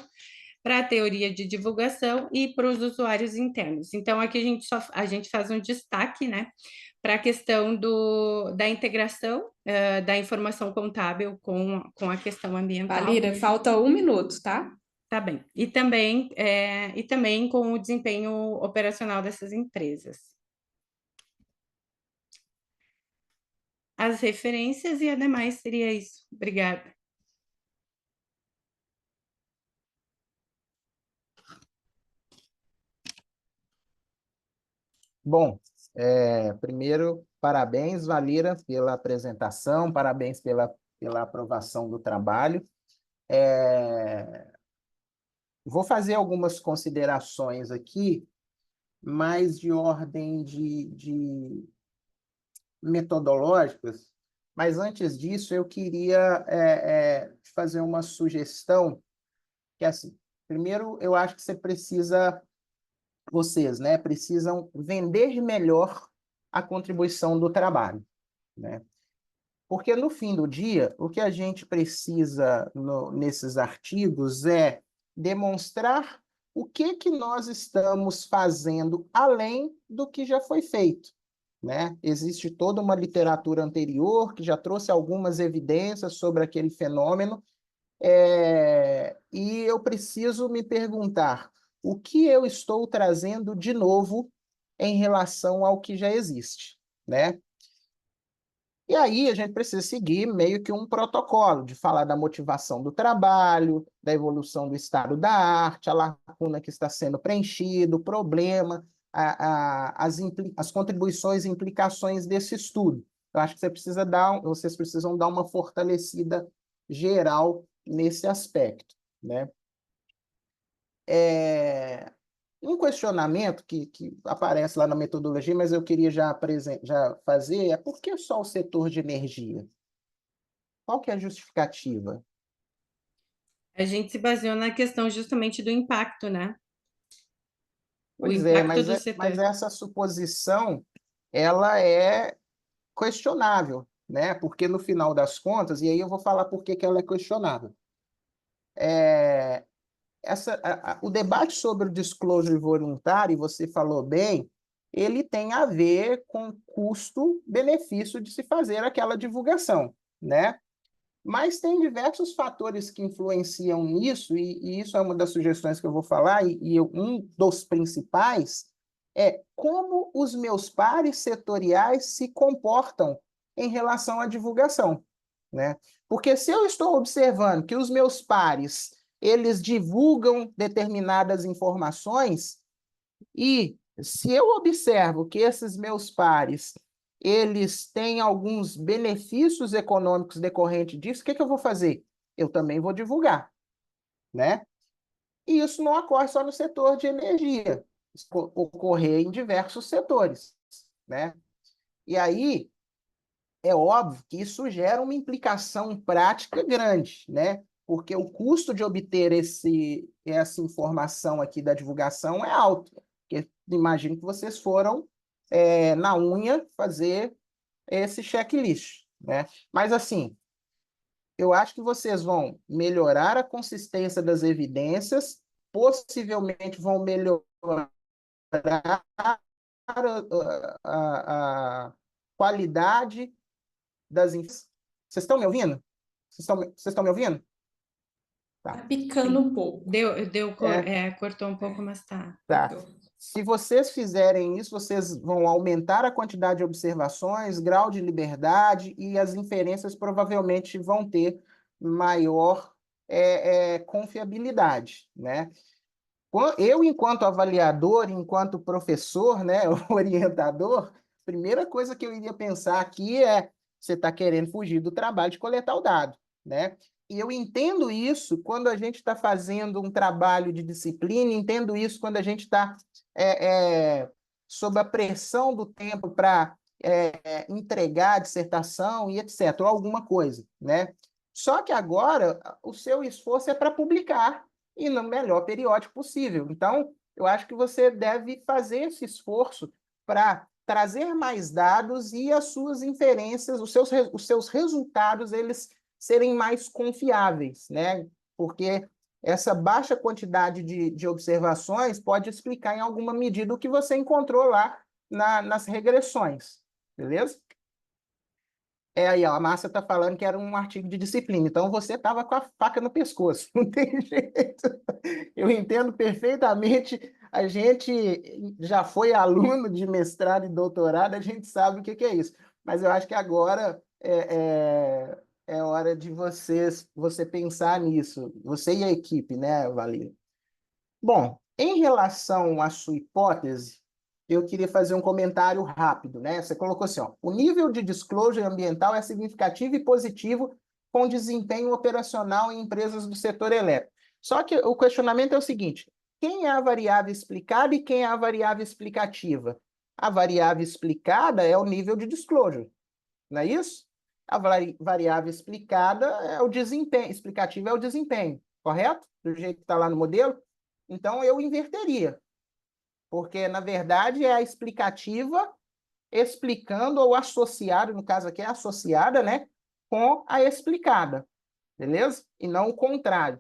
para a teoria de divulgação e para os usuários internos. Então, aqui a gente faz um destaque, né, para a questão da integração da informação contábil com a questão ambiental. Valira, falta 1 minuto, tá? Tá bem. E também com o desempenho operacional dessas empresas. As referências e ademais seria isso. Obrigada. Bom, primeiro, parabéns, Valira, pela apresentação, parabéns pela aprovação do trabalho. Vou fazer algumas considerações aqui, mais de ordem de metodológicas, mas antes disso eu queria fazer uma sugestão, que é assim, primeiro eu acho que vocês, né, precisam vender melhor a contribuição do trabalho, né? Porque, no fim do dia, o que a gente precisa nesses artigos é demonstrar o que nós estamos fazendo além do que já foi feito, né? Existe toda uma literatura anterior que já trouxe algumas evidências sobre aquele fenômeno, e eu preciso me perguntar o que eu estou trazendo de novo em relação ao que já existe, né? E aí a gente precisa seguir meio que um protocolo de falar da motivação do trabalho, da evolução do estado da arte, a lacuna que está sendo preenchida, o problema, as contribuições e implicações desse estudo. Eu acho que vocês precisam dar uma fortalecida geral nesse aspecto, né? Um questionamento que aparece lá na metodologia, mas eu queria já fazer, é por que só o setor de energia? Qual que é a justificativa? A gente se baseou na questão justamente do impacto, né? O Pois é, impacto do mas setor. essa suposição, ela é questionável, né? Porque no final das contas, e aí eu vou falar por que que ela é questionável. O debate sobre o disclosure voluntário, e você falou bem, ele tem a ver com custo-benefício de se fazer aquela divulgação, né? Mas tem diversos fatores que influenciam nisso, e isso é uma das sugestões que eu vou falar, um dos principais é como os meus pares setoriais se comportam em relação à divulgação, né? Porque se eu estou observando que os meus pares eles divulgam determinadas informações, e se eu observo que esses meus pares eles têm alguns benefícios econômicos decorrentes disso, o que eu vou fazer? Eu também vou divulgar, né? E isso não ocorre só no setor de energia, isso ocorre em diversos setores, né? E aí, é óbvio que isso gera uma implicação prática grande, né? Porque o custo de obter essa informação aqui da divulgação é alto. Porque imagino que vocês foram na unha fazer esse checklist, né? Mas assim, eu acho que vocês vão melhorar a consistência das evidências, possivelmente vão melhorar a qualidade das... Vocês estão me ouvindo? Vocês estão me ouvindo? Tá Tá. picando um pouco. Cortou um pouco, mas tá. Tá. Cortou. Se vocês fizerem isso, vocês vão aumentar a quantidade de observações, grau de liberdade, e as inferências provavelmente vão ter maior confiabilidade, né? Eu, enquanto avaliador, enquanto professor, né, orientador, a primeira coisa que eu iria pensar aqui é: você está querendo fugir do trabalho de coletar o dado, né? E eu entendo isso quando a gente está fazendo um trabalho de disciplina, entendo isso quando a gente está sob a pressão do tempo para entregar a dissertação e etc., ou alguma coisa, né? Só que agora o seu esforço é para publicar e no melhor periódico possível. Então, eu acho que você deve fazer esse esforço para trazer mais dados e as suas inferências, os seus resultados, eles serem mais confiáveis, né? Porque essa baixa quantidade de observações pode explicar em alguma medida o que você encontrou lá nas regressões, beleza? Aí, ó, a Márcia está falando que era um artigo de disciplina, então você estava com a faca no pescoço, não tem jeito. Eu entendo perfeitamente, a gente já foi aluno de mestrado e doutorado, a gente sabe o que é isso. Mas eu acho que agora é hora de você pensar nisso, você e a equipe, né, Valir? Bom, em relação à sua hipótese, eu queria fazer um comentário rápido, né? Você colocou assim, ó, o nível de disclosure ambiental é significativo e positivo com desempenho operacional em empresas do setor elétrico. Só que o questionamento é o seguinte: quem é a variável explicada e quem é a variável explicativa? A variável explicada é o nível de disclosure, não é isso? A variável explicada é o desempenho, explicativa é o desempenho, correto? Do jeito que está lá no modelo. Então, eu inverteria, porque, na verdade, é a explicativa explicando ou associada, no caso aqui é associada, né, com a explicada, beleza? E não o contrário.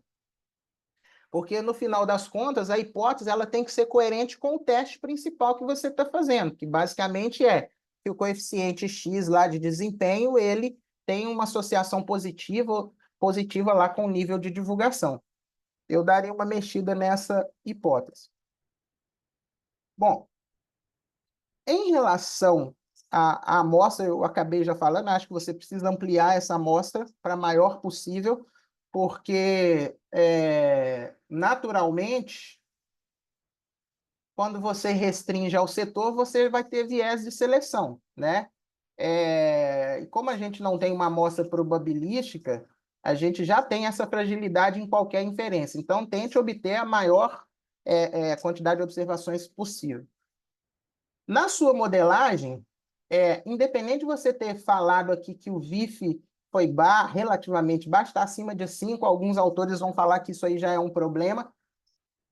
Porque, no final das contas, a hipótese ela tem que ser coerente com o teste principal que você está fazendo, que basicamente é que o coeficiente X lá de desempenho, ele tem uma associação positiva lá com o nível de divulgação. Eu daria uma mexida nessa hipótese. Bom, em relação à amostra, eu acabei já falando, acho que você precisa ampliar essa amostra para maior possível, porque, naturalmente, quando você restringe ao setor, você vai ter viés de seleção, né? E como a gente não tem uma amostra probabilística, a gente já tem essa fragilidade em qualquer inferência. Então, tente obter a maior quantidade de observações possível. Na sua modelagem, independente de você ter falado aqui que o VIF foi relativamente baixo, está acima de 5, alguns autores vão falar que isso aí já é um problema.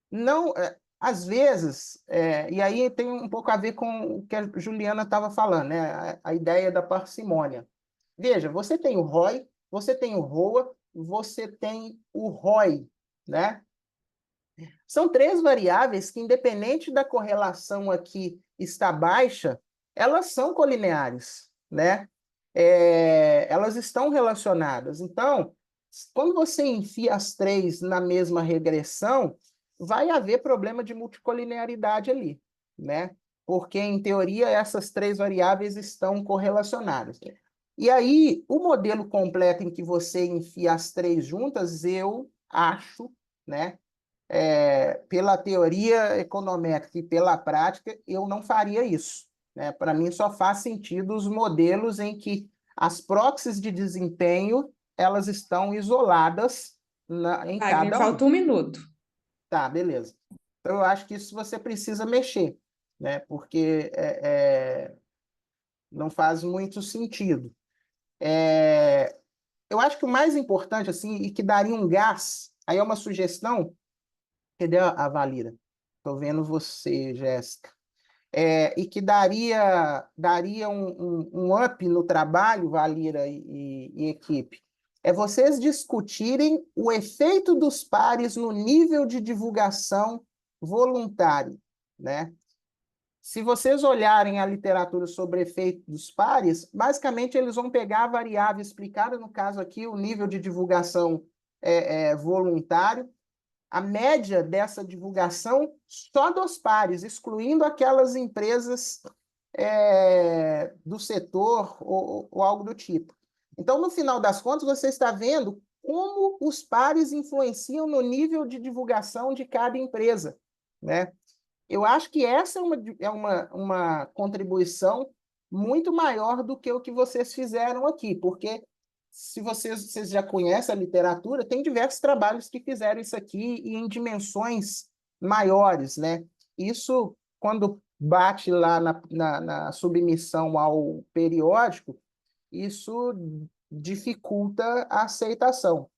Não, às vezes, e aí tem um pouco a ver com o que a Juliana estava falando, né? A ideia da parcimônia. Veja, você tem o ROI, você tem o ROA, você tem o ROI, né? São 3 variáveis que, independente da correlação aqui estar baixa, elas são colineares, né? Elas estão relacionadas. Então, quando você enfia as 3 na mesma regressão, vai haver problema de multicolinearidade ali, né? Porque, em teoria, essas 3 variáveis estão correlacionadas. E aí, o modelo completo em que você enfia as 3 juntas, eu acho, né? Pela teoria econométrica e pela prática, eu não faria isso, né? Para mim, só faz sentido os modelos em que as proxies de desempenho elas estão isoladas em Wagner, cada um. falta 1 minuto. Tá, beleza. Então, eu acho que isso você precisa mexer, né? Porque não faz muito sentido. Eu acho que o mais importante, assim, e que daria um gás, aí é uma sugestão. Cadê a Valira? Estou vendo você, Jéssica. E que daria um up no trabalho, Valira e equipe. Vocês discutirem o efeito dos pares no nível de divulgação voluntário, né? Se vocês olharem a literatura sobre efeito dos pares, basicamente eles vão pegar a variável explicada, no caso aqui, o nível de divulgação voluntário, a média dessa divulgação só dos pares, excluindo aquelas empresas do setor ou algo do tipo. Então, no final das contas, você está vendo como os pares influenciam no nível de divulgação de cada empresa, né? Eu acho que essa é uma contribuição muito maior do que o que vocês fizeram aqui, porque se vocês já conhecem a literatura, tem diversos trabalhos que fizeram isso aqui e em dimensões maiores, né? Isso, quando bate lá na submissão ao periódico, isso dificulta a aceitação.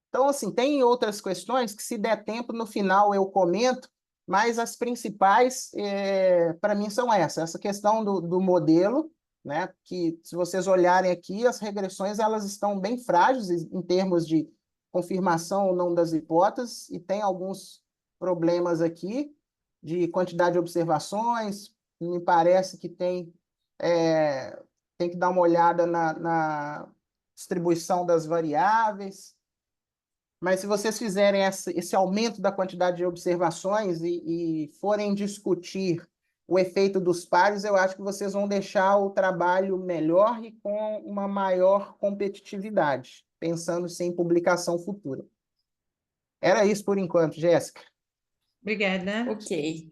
Então, assim, tem outras questões que, se der tempo, no final eu comento, mas as principais, para mim, são essas. Essa questão do modelo, né? Que, se vocês olharem aqui, as regressões elas estão bem frágeis em termos de confirmação ou não das hipóteses, e tem alguns problemas aqui de quantidade de observações. Me parece que tem que dar uma olhada na distribuição das variáveis. Mas se vocês fizerem esse aumento da quantidade de observações e forem discutir o efeito dos pares, eu acho que vocês vão deixar o trabalho melhor e com uma maior competitividade, pensando-se em publicação futura. Era isso por enquanto, Jéssica. Obrigada. Ok.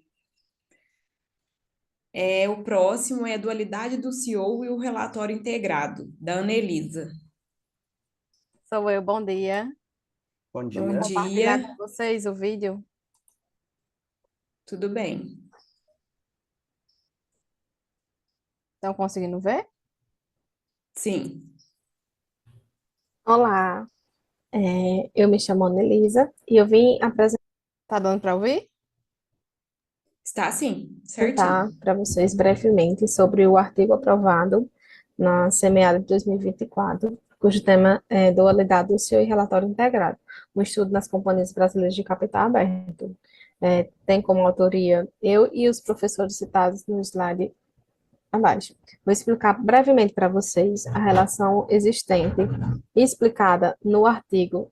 O próximo é a dualidade do CEO e o relatório integrado, da Ana Elisa. Sou eu, bom dia. Bom Bom dia. Compartilhar dia, com vocês o vídeo. tudo bem? Estão conseguindo ver? Sim, Olá, eu me chamo Anelisa e eu vim apresentar. Tá dando para ouvir? está sim, Apresentar certinho. para vocês brevemente sobre o artigo aprovado na CMEAD de 2024, cujo tema é Dualidade do CEO e Relatório Integrado, um estudo nas companhias brasileiras de capital aberto. Tem como autoria eu e os professores citados no slide abaixo. Vou explicar brevemente para vocês a relação existente explicada no artigo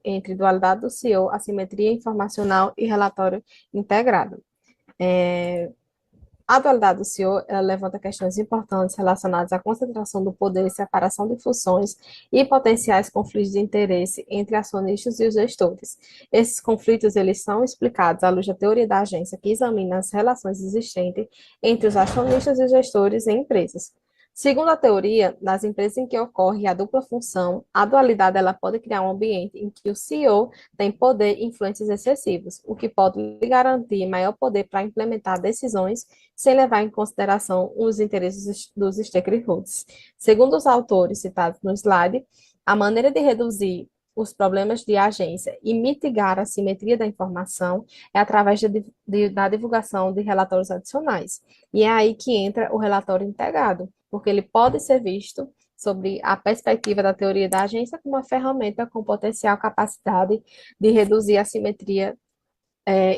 entre dualidade do CEO, assimetria informacional e relatório integrado. A dualidade do CEO, ela levanta questões importantes relacionadas à concentração do poder, separação de funções e potenciais conflitos de interesse entre acionistas e os gestores. Esses conflitos, eles são explicados à luz da teoria da agência, que examina as relações existentes entre os acionistas e os gestores em empresas. Segundo a teoria, nas empresas em que ocorre a dupla função, a dualidade ela pode criar um ambiente em que o CEO tem poder e influências excessivos, o que pode lhe garantir maior poder para implementar decisões sem levar em consideração os interesses dos stakeholders. Segundo os autores citados no slide, a maneira de reduzir os problemas de agência e mitigar a simetria da informação é através da divulgação de relatórios adicionais. E é aí que entra o relatório integrado, porque ele pode ser visto sobre a perspectiva da teoria da agência como uma ferramenta com potencial capacidade de reduzir a simetria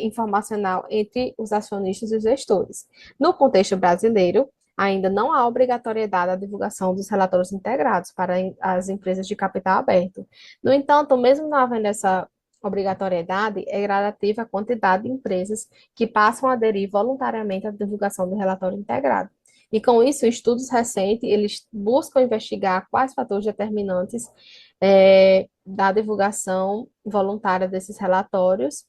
informacional entre os acionistas e os gestores. No contexto brasileiro, ainda não há obrigatoriedade da divulgação dos relatórios integrados para as empresas de capital aberto. No entanto, mesmo não havendo essa obrigatoriedade, é gradativa a quantidade de empresas que passam a aderir voluntariamente à divulgação do relatório integrado. E com isso, estudos recentes, eles buscam investigar quais fatores determinantes da divulgação voluntária desses relatórios.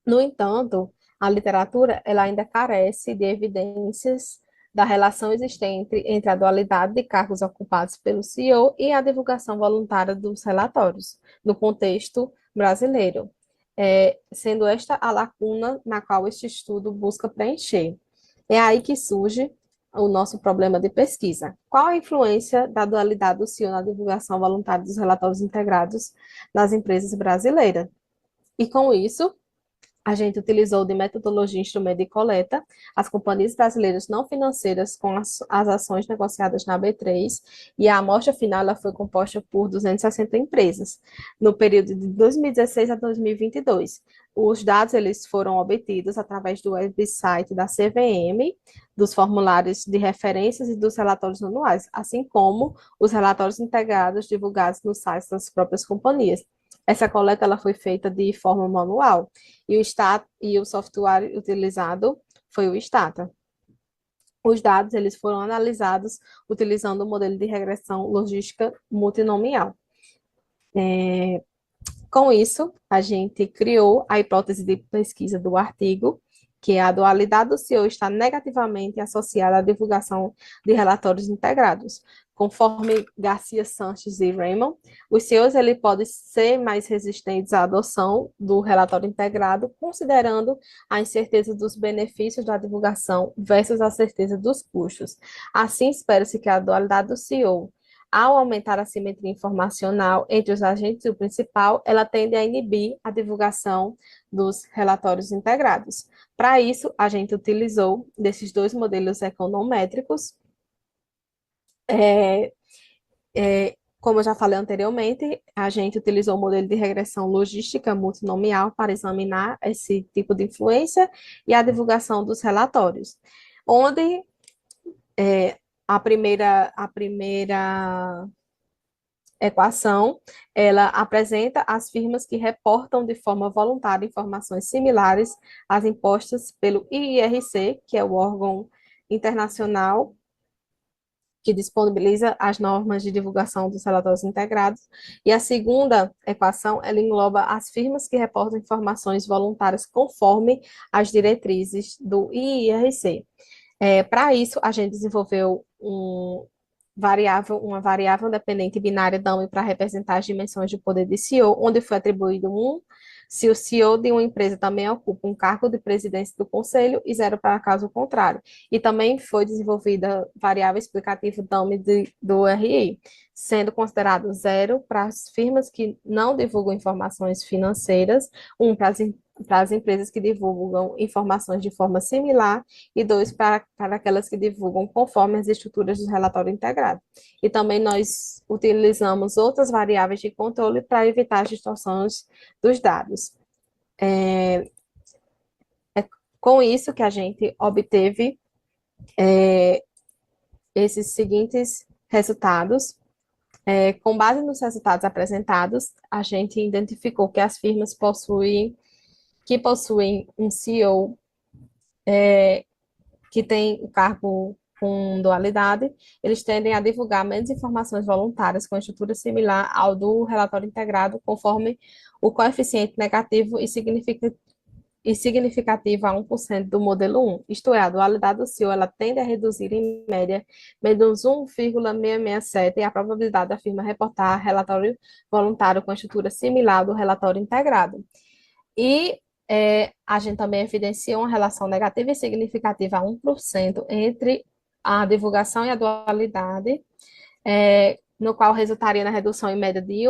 No entanto, a literatura ela ainda carece de evidências da relação existente entre a dualidade de cargos ocupados pelo CEO e a divulgação voluntária dos relatórios, no contexto brasileiro, sendo esta a lacuna na qual este estudo busca preencher. É aí que surge o nosso problema de pesquisa. Qual a influência da dualidade do CEO na divulgação voluntária dos relatórios integrados nas empresas brasileiras? E com isso, a gente utilizou de metodologia e instrumento de coleta as companhias brasileiras não financeiras com as ações negociadas na B3 e a amostra final ela foi composta por 260 empresas no período de 2016 a 2022. Os dados eles foram obtidos através do website da CVM, dos formulários de referências e dos relatórios anuais, assim como os relatórios integrados divulgados nos sites das próprias companhias. Essa coleta ela foi feita de forma manual e o software utilizado foi o Stata. Os dados eles foram analisados utilizando o modelo de regressão logística multinomial. Com isso, a gente criou a hipótese de pesquisa do artigo, que a dualidade do CEO está negativamente associada à divulgação de relatórios integrados. Conforme Garcia Sanches e Raymond, os CEOs ele podem ser mais resistentes à adoção do relatório integrado, considerando a incerteza dos benefícios da divulgação versus a certeza dos custos. Assim, espera-se que a dualidade do CEO, ao aumentar a simetria informacional entre os agentes e o principal, ela tende a inibir a divulgação dos relatórios integrados. Para isso, a gente utilizou desses dois modelos econométricos. Como eu já falei anteriormente, a gente utilizou o modelo de regressão logística multinomial para examinar esse tipo de influência e a divulgação dos relatórios, onde a primeira equação, ela apresenta as firmas que reportam de forma voluntária informações similares às impostas pelo IIRC, que é o órgão internacional que disponibiliza as normas de divulgação dos relatórios integrados, e a segunda equação, ela engloba as firmas que reportam informações voluntárias conforme as diretrizes do IIRC. Para isso, a gente desenvolveu uma variável dependente binária dummy para representar as dimensões de poder de CEO, onde foi atribuído 1 se o CEO de uma empresa também ocupa um cargo de presidência do conselho e 0 para caso contrário. E também foi desenvolvida variável explicativa dummy do RI, sendo considerado 0 para as firmas que não divulgam informações financeiras, 1 para as para as empresas que divulgam informações de forma similar e 2 para aquelas que divulgam conforme as estruturas do relatório integrado. E também nós utilizamos outras variáveis de controle para evitar as distorções dos dados. É com isso que a gente obteve esses seguintes resultados. Com base nos resultados apresentados, a gente identificou que as firmas que possuem um CEO que tem o cargo com dualidade, eles tendem a divulgar menos informações voluntárias com estrutura similar ao do relatório integrado, conforme o coeficiente negativo e significativo a 1% do modelo 1. Isto é, a dualidade do CEO ela tende a reduzir, em média, menos 1,667 a probabilidade da firma reportar relatório voluntário com estrutura similar ao do relatório integrado. E a gente também evidenciou uma relação negativa e significativa a 1% entre a divulgação e a dualidade, no qual resultaria na redução em média de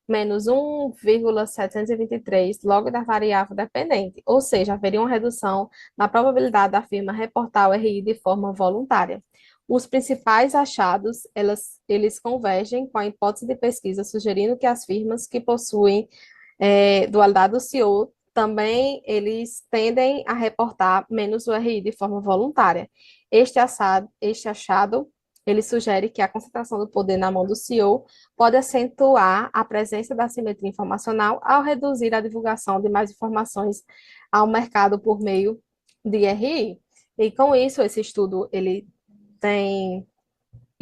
menos 1,723 logo da variável dependente, ou seja, haveria uma redução na probabilidade da firma reportar o RI de forma voluntária. Os principais achados, eles convergem com a hipótese de pesquisa, sugerindo que as firmas que possuem dualidade do CEO também eles tendem a reportar menos o RI de forma voluntária. Este achado, ele sugere que a concentração do poder na mão do CEO pode acentuar a presença da assimetria informacional ao reduzir a divulgação de mais informações ao mercado por meio de RI. E com isso, esse estudo, ele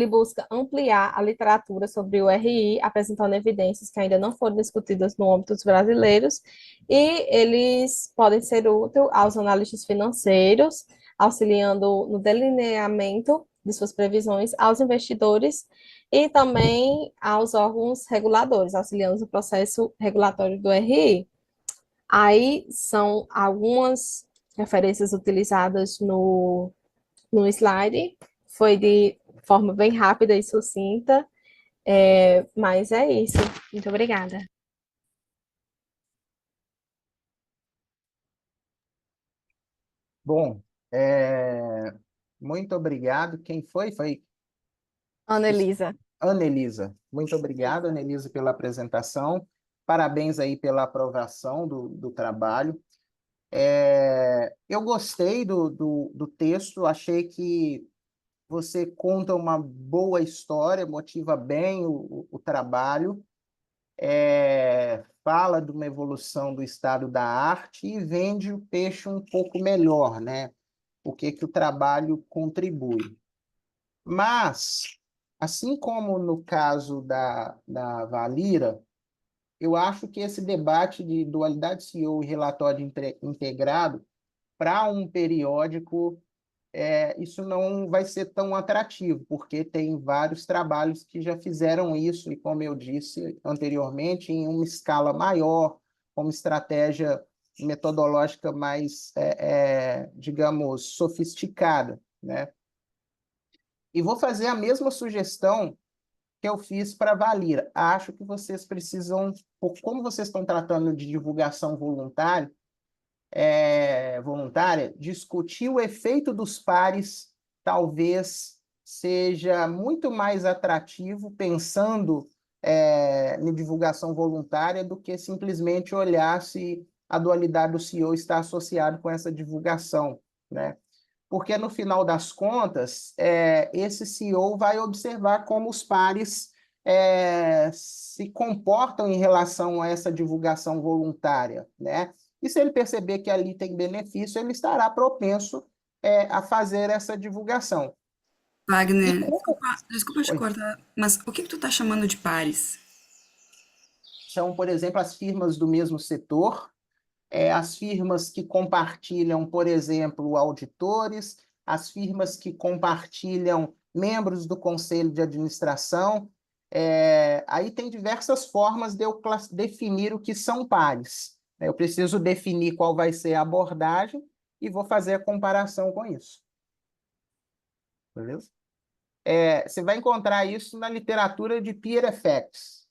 busca ampliar a literatura sobre o RI, apresentando evidências que ainda não foram discutidas no âmbito dos brasileiros, e eles podem ser úteis aos analistas financeiros, auxiliando no delineamento de suas previsões, aos investidores e também aos órgãos reguladores, auxiliando no processo regulatório do RI. Aí são algumas referências utilizadas no slide, foi de forma bem rápida e sucinta, mas é isso. Muito obrigada. Bom, muito obrigado. Quem foi? Foi Anelisa. Anelisa. Muito obrigado, Anelisa, pela apresentação. Parabéns aí pela aprovação do trabalho. Eu gostei do texto, achei que você conta uma boa história, motiva bem o trabalho, fala de uma evolução do estado da arte e vende o peixe um pouco melhor, né? O que o trabalho contribui. Mas, assim como no caso da Valira, eu acho que esse debate de dualidade CEO e relatório integrado para um periódico, isso não vai ser tão atrativo, porque tem vários trabalhos que já fizeram isso, e como eu disse anteriormente, em uma escala maior, com uma estratégia metodológica mais, digamos, sofisticada, né? E vou fazer a mesma sugestão que eu fiz para a Valira. Acho que vocês precisam, como vocês estão tratando de divulgação voluntária, discutir o efeito dos pares talvez seja muito mais atrativo pensando em divulgação voluntária do que simplesmente olhar se a dualidade do CEO está associado com essa divulgação, né? Porque, no final das contas, esse CEO vai observar como os pares se comportam em relação a essa divulgação voluntária, né? E se ele perceber que ali tem benefício, ele estará propenso a fazer essa divulgação. Wagner, desculpa te Oi. cortar, mas o que tu está chamando de pares? São, por exemplo, as firmas do mesmo setor, as firmas que compartilham, por exemplo, auditores, as firmas que compartilham membros do conselho de administração. Aí tem diversas formas de eu definir o que são pares. Eu preciso definir qual vai ser a abordagem e vou fazer a comparação com isso. Beleza? Você vai encontrar isso na literatura de peer effects.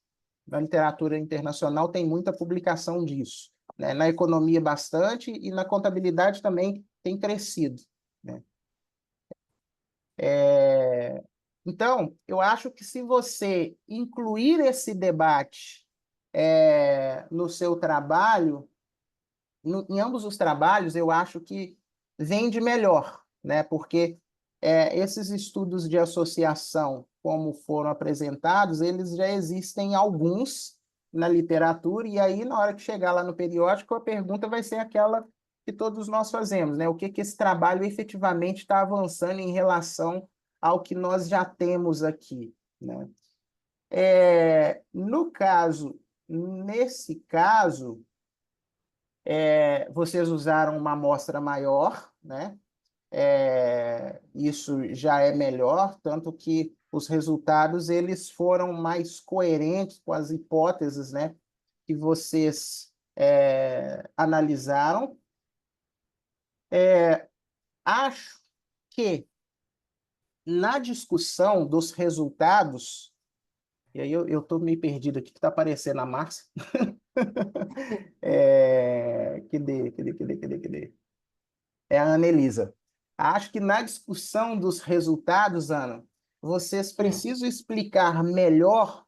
Na literatura internacional tem muita publicação disso, né? Na economia bastante e na contabilidade também tem crescido, né? Então, eu acho que se você incluir esse debate no seu trabalho, em ambos os trabalhos, eu acho que vende melhor, né? Porque esses estudos de associação, como foram apresentados, eles já existem alguns na literatura, e aí, na hora que chegar lá no periódico, a pergunta vai ser aquela que todos nós fazemos, né? O que que esse trabalho efetivamente está avançando em relação ao que nós já temos aqui, né? No caso, nesse caso, vocês usaram uma amostra maior, né? Isso já é melhor, tanto que os resultados eles foram mais coerentes com as hipóteses, né, que vocês analisaram. Acho que na discussão dos resultados, e aí eu estou meio perdido aqui, que está aparecendo a Márcia. Cadê? É a Ana Elisa. Acho que na discussão dos resultados, Ana, vocês precisam explicar melhor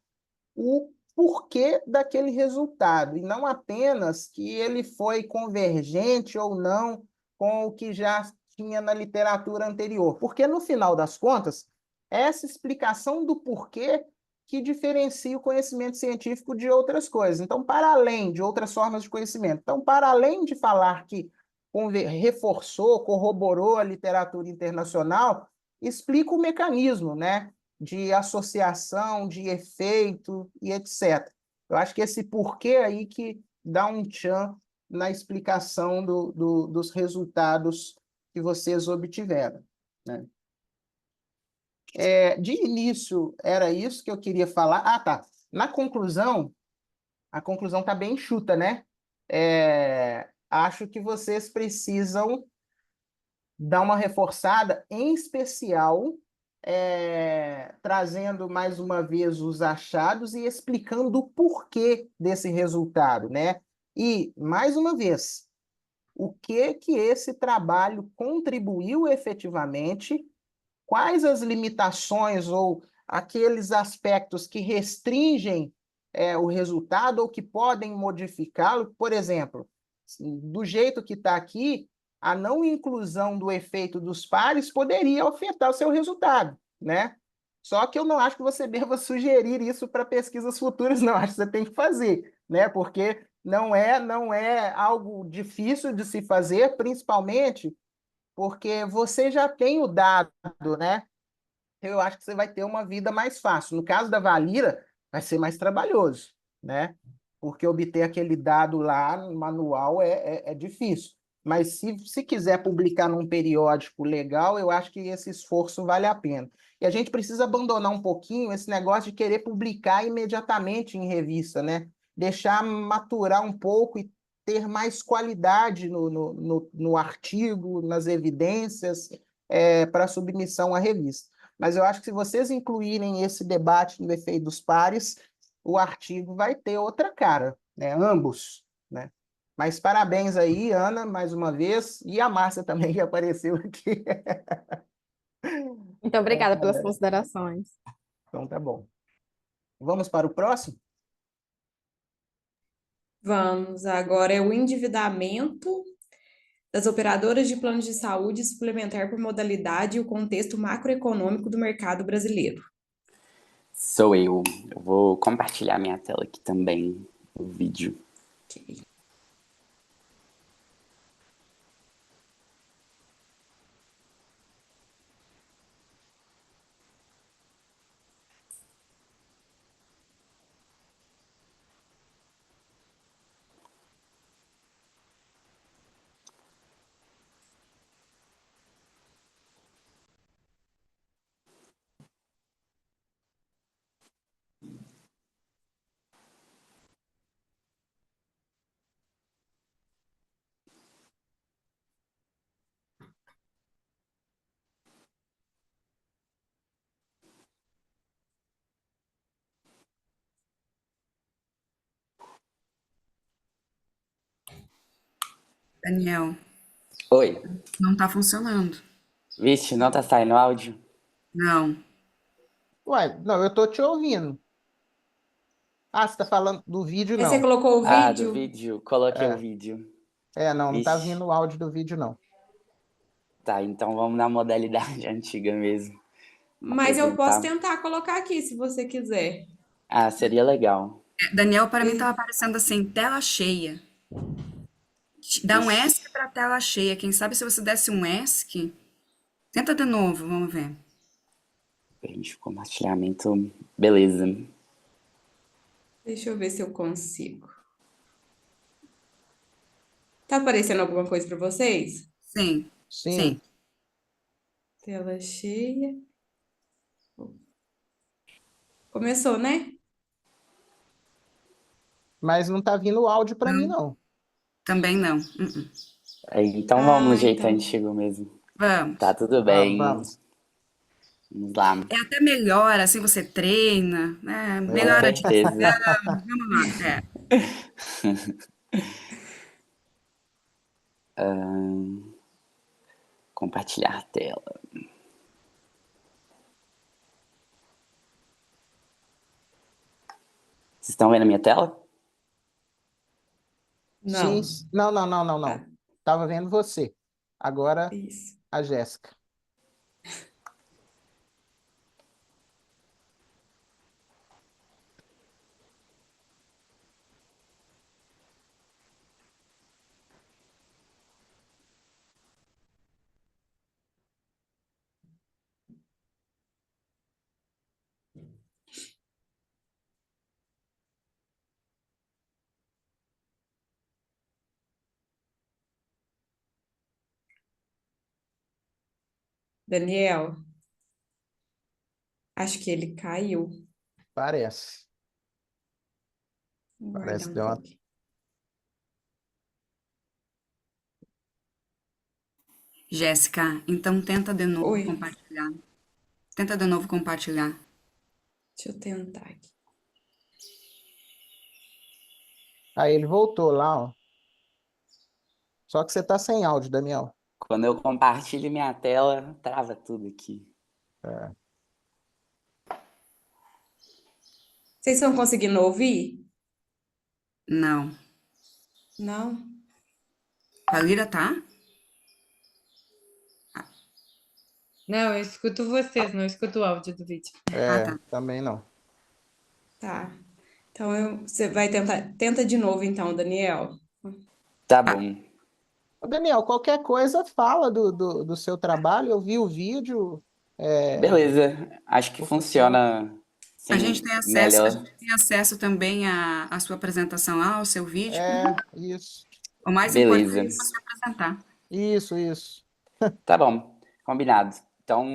o porquê daquele resultado, e não apenas que ele foi convergente ou não com o que já tinha na literatura anterior. Porque, no final das contas, é essa explicação do porquê que diferencia o conhecimento científico de outras coisas. Então, para além de outras formas de conhecimento, então, para além de falar que reforçou, corroborou a literatura internacional, explica o mecanismo, né, de associação, de efeito e etc. Eu acho que esse porquê aí que dá um tchan na explicação dos resultados que vocês obtiveram, né? De início, era isso que eu queria falar. Ah, tá. Na conclusão, a conclusão está bem enxuta, né? Acho que vocês precisam dar uma reforçada, em especial, trazendo mais uma vez os achados e explicando o porquê desse resultado, né? E, mais uma vez, o que esse trabalho contribuiu efetivamente, quais as limitações ou aqueles aspectos que restringem o resultado ou que podem modificá-lo. Por exemplo, do jeito que está aqui, a não inclusão do efeito dos pares poderia afetar o seu resultado, né? Só que eu não acho que você deva sugerir isso para pesquisas futuras, não. Acho que você tem que fazer, né? Porque não é algo difícil de se fazer, principalmente porque você já tem o dado, né? Eu acho que você vai ter uma vida mais fácil. No caso da Valira, vai ser mais trabalhoso, né? Porque obter aquele dado lá no manual é difícil. Mas se quiser publicar num periódico legal, eu acho que esse esforço vale a pena. E a gente precisa abandonar um pouquinho esse negócio de querer publicar imediatamente em revista, né? Deixar maturar um pouco e ter mais qualidade no artigo, nas evidências, para submissão à revista. Mas eu acho que se vocês incluírem esse debate no efeito dos pares, o artigo vai ter outra cara, né? Ambos, né? Mas parabéns aí, Ana, mais uma vez, e a Márcia também, que apareceu aqui. Muito obrigada pelas considerações. Então tá bom. Vamos para o próximo? Vamos, agora é o endividamento das operadoras de planos de saúde suplementar por modalidade e o contexto macroeconômico do mercado brasileiro. Sou eu. Eu vou compartilhar minha tela aqui também, o vídeo. Ok. Daniel, Oi. não tá funcionando. Vixe, não tá saindo áudio? Não. Ué, não, eu tô te ouvindo. Ah, você tá falando do vídeo, Aí você não. colocou o Ah, do vídeo? vídeo? Coloquei o É, vídeo. não tá vindo Vixe. o áudio do vídeo, não. Tá, então vamos na modalidade antiga mesmo. Mas eu posso Apresentar. tentar colocar aqui, se você quiser. Ah, seria legal. Daniel, para mim tava E- aparecendo assim, tela cheia. Dá um Vixe. ESC para tela cheia. Quem sabe se você desse um ESC. Tenta de novo, vamos ver. Permite compartilhamento. Beleza. Deixa eu ver se eu consigo. Tá aparecendo alguma coisa para vocês? Sim, sim. Sim, Tela cheia. Começou, né? mas não tá vindo o áudio para mim, Não, não. também não. Então vamos no Ah, jeito então. antigo mesmo. Tá Vamos. tudo Vamos, bem. vamos. Vamos lá. É até melhor, assim você treina, né? Com Melhora a dicção. certeza. Vamos lá, é. Compartilhar a tela. Vocês estão vendo a minha tela? Sim, Não. não, não, não, não, Ah, não. Tava vendo você. Agora isso. a Jéssica. Daniel, acho que ele caiu. Parece. Vou Parece guardar que um deu uma... pouquinho. Jéssica, então tenta de novo Oi, compartilhar. Tenta de novo compartilhar. deixa eu tentar aqui. Aí ele voltou lá, ó. Só que você tá sem áudio, Daniel. Quando eu compartilho minha tela, trava tudo aqui. É. Vocês estão conseguindo ouvir? Não. Não? Valira, tá? Não, eu escuto vocês, não escuto o áudio do vídeo. Ah, tá. Também não. Tá. Então você vai tentar. Tenta de novo, então, Daniel. Tá Ah, bom. Ô, Daniel, qualquer coisa fala do seu trabalho. Eu vi o vídeo. Beleza. Acho que O pessoal. funciona sem a melhor. gente tem acesso também à sua apresentação lá, ao seu vídeo. Isso. O mais importante Beleza. é você apresentar. Isso. Tá bom. Combinado. Então,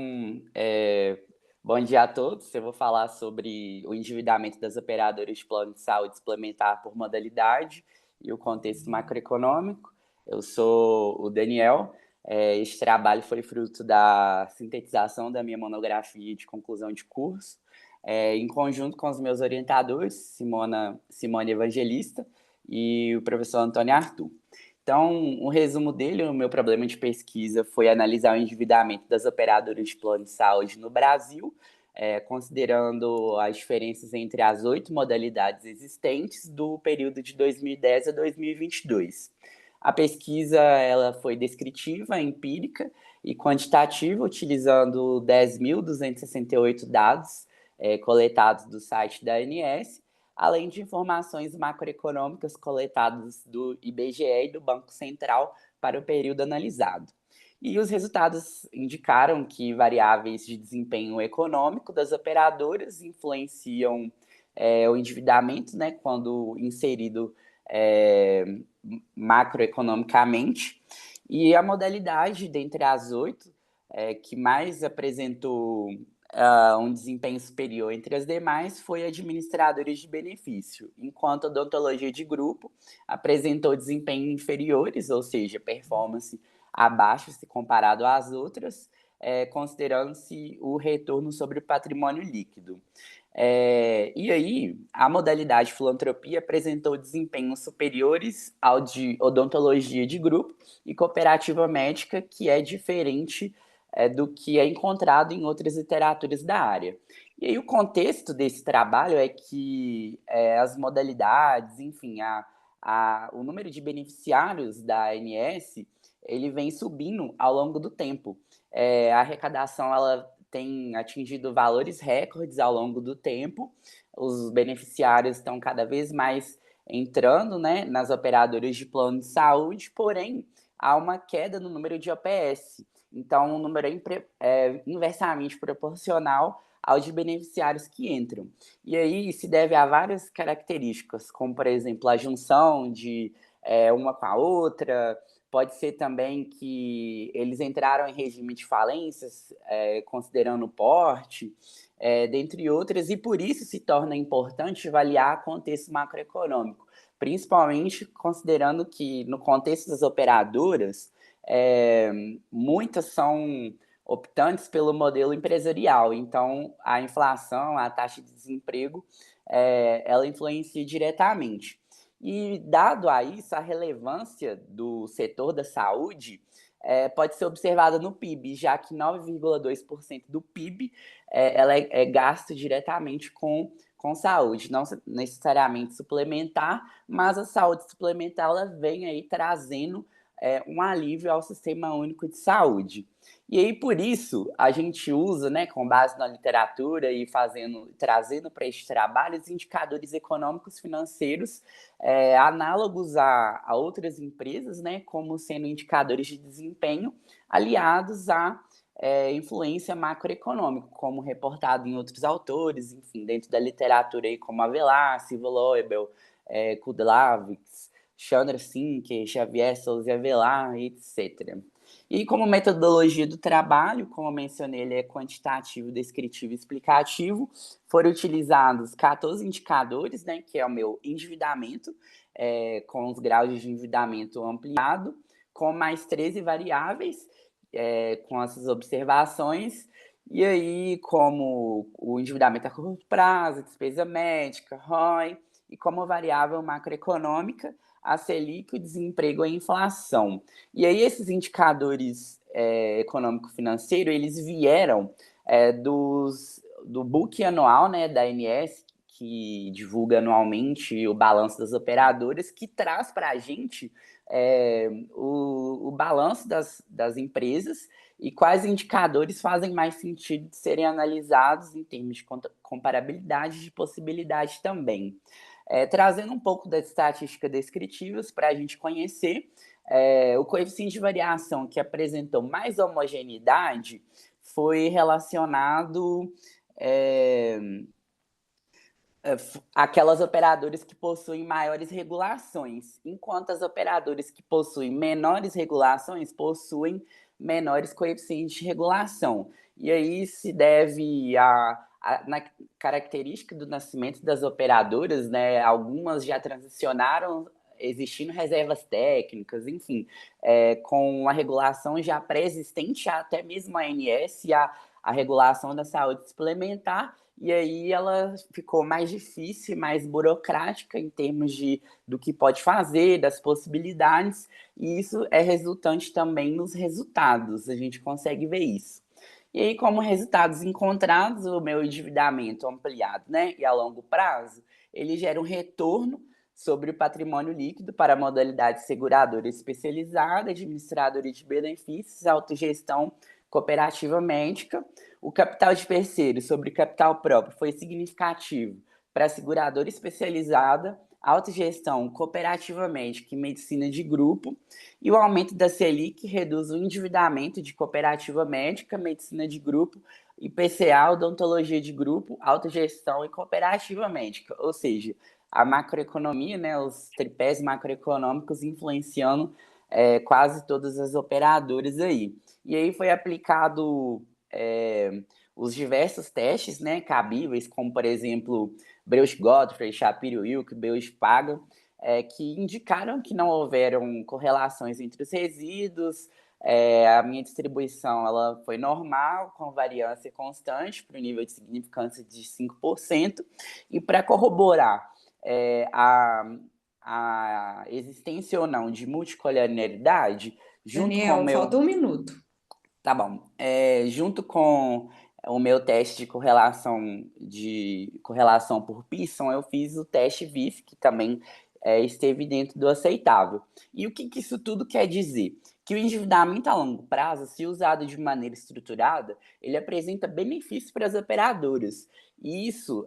bom dia a todos. Eu vou falar sobre o endividamento das operadoras de plano de saúde suplementar por modalidade e o contexto macroeconômico. Eu sou o Daniel. Este trabalho foi fruto da sintetização da minha monografia de conclusão de curso, em conjunto com os meus orientadores, Simone Evangelista e o professor Antônio Arthur. Então, um resumo dele, o meu problema de pesquisa foi analisar o endividamento das operadoras de plano de saúde no Brasil, considerando as diferenças entre as 8 modalidades existentes do período de 2010 a 2022. A pesquisa ela foi descritiva, empírica e quantitativa, utilizando 10.268 dados coletados do site da ANS, além de informações macroeconômicas coletadas do IBGE e do Banco Central para o período analisado. E os resultados indicaram que variáveis de desempenho econômico das operadoras influenciam o endividamento, né, quando inserido macroeconomicamente. E a modalidade, dentre as 8, que mais apresentou um desempenho superior entre as demais foi administradores de benefício, enquanto a odontologia de grupo apresentou desempenho inferiores, ou seja, performance abaixo se comparado às outras, considerando-se o retorno sobre o patrimônio líquido. E aí, a modalidade filantropia apresentou desempenhos superiores ao de odontologia de grupo e cooperativa médica, que é diferente do que é encontrado em outras literaturas da área. E aí, o contexto desse trabalho é que as modalidades, enfim, o número de beneficiários da ANS, ele vem subindo ao longo do tempo. A arrecadação, ela tem atingido valores recordes ao longo do tempo, os beneficiários estão cada vez mais entrando, né, nas operadoras de plano de saúde, porém, há uma queda no número de OPS. Então, o número é inversamente proporcional ao de beneficiários que entram. E aí se deve a várias características, como, por exemplo, a junção de uma com a outra. Pode ser também que eles entraram em regime de falências, considerando o porte, dentre outras, e por isso se torna importante avaliar o contexto macroeconômico, principalmente considerando que, no contexto das operadoras, muitas são optantes pelo modelo empresarial. Então, a inflação, a taxa de desemprego, ela influencia diretamente. E, dado a isso, a relevância do setor da saúde pode ser observada no PIB, já que 9,2% do PIB ela é gasto diretamente com saúde, não necessariamente suplementar, mas a saúde suplementar ela vem aí trazendo um alívio ao Sistema Único de Saúde. E aí, por isso, a gente usa, né, com base na literatura e trazendo para este trabalho os indicadores econômicos financeiros análogos a outras empresas, né, como sendo indicadores de desempenho aliados à influência macroeconômica, como reportado em outros autores, enfim, dentro da literatura aí, como Avelar, Silva Loebel, Kudlavix, Chandra Sinker, Xavier Souza Avelar, etc. E como metodologia do trabalho, como eu mencionei, ele é quantitativo, descritivo e explicativo. Foram utilizados 14 indicadores, né, que é o meu endividamento, com os graus de endividamento ampliado, com mais 13 variáveis, com essas observações. E aí, como o endividamento a curto prazo, despesa médica, ROI, e como variável macroeconômica, a Selic, o desemprego e a inflação. E aí esses indicadores econômico-financeiro, eles vieram do book anual, né, da ANS, que divulga anualmente o balanço das operadoras, que traz para a gente o balanço das empresas e quais indicadores fazem mais sentido de serem analisados em termos de comparabilidade e de possibilidade também. Trazendo um pouco da estatística descritiva para a gente conhecer, o coeficiente de variação que apresentou mais homogeneidade foi relacionado aquelas operadoras que possuem maiores regulações, enquanto as operadoras que possuem menores regulações possuem menores coeficientes de regulação. E aí se deve na característica do nascimento das operadoras, né, algumas já transicionaram existindo reservas técnicas, enfim, com a regulação já pré-existente, até mesmo a ANS e a regulação da saúde suplementar, e aí ela ficou mais difícil, mais burocrática em termos do que pode fazer, das possibilidades, e isso é resultante também nos resultados, a gente consegue ver isso. E aí, como resultados encontrados, o meu endividamento ampliado, né, e a longo prazo, ele gera um retorno sobre o patrimônio líquido para a modalidade seguradora especializada, administradora de benefícios, autogestão cooperativa médica. O capital de terceiro sobre capital próprio foi significativo para a seguradora especializada, autogestão cooperativa médica e medicina de grupo, e o aumento da Selic reduz o endividamento de cooperativa médica, medicina de grupo, IPCA, odontologia de grupo, autogestão e cooperativa médica, ou seja, a macroeconomia, né, os tripés macroeconômicos influenciando quase todas as operadoras aí. E aí foi aplicado os diversos testes, né, cabíveis, como, por exemplo, Breusch-Godfrey, Shapiro-Wilk, Breusch-Pagan, que indicaram que não houveram correlações entre os resíduos, A minha distribuição ela foi normal, com variância constante, para o nível de significância de 5%, e para corroborar a existência ou não de multicolorialidade, junto com o Daniel, meu... falta 1 minuto. Tá bom. Junto com o meu teste de correlação por Pearson, eu fiz o teste VIF, que também esteve dentro do aceitável. E o que isso tudo quer dizer? Que o endividamento a longo prazo, se usado de maneira estruturada, ele apresenta benefícios para as operadoras. E isso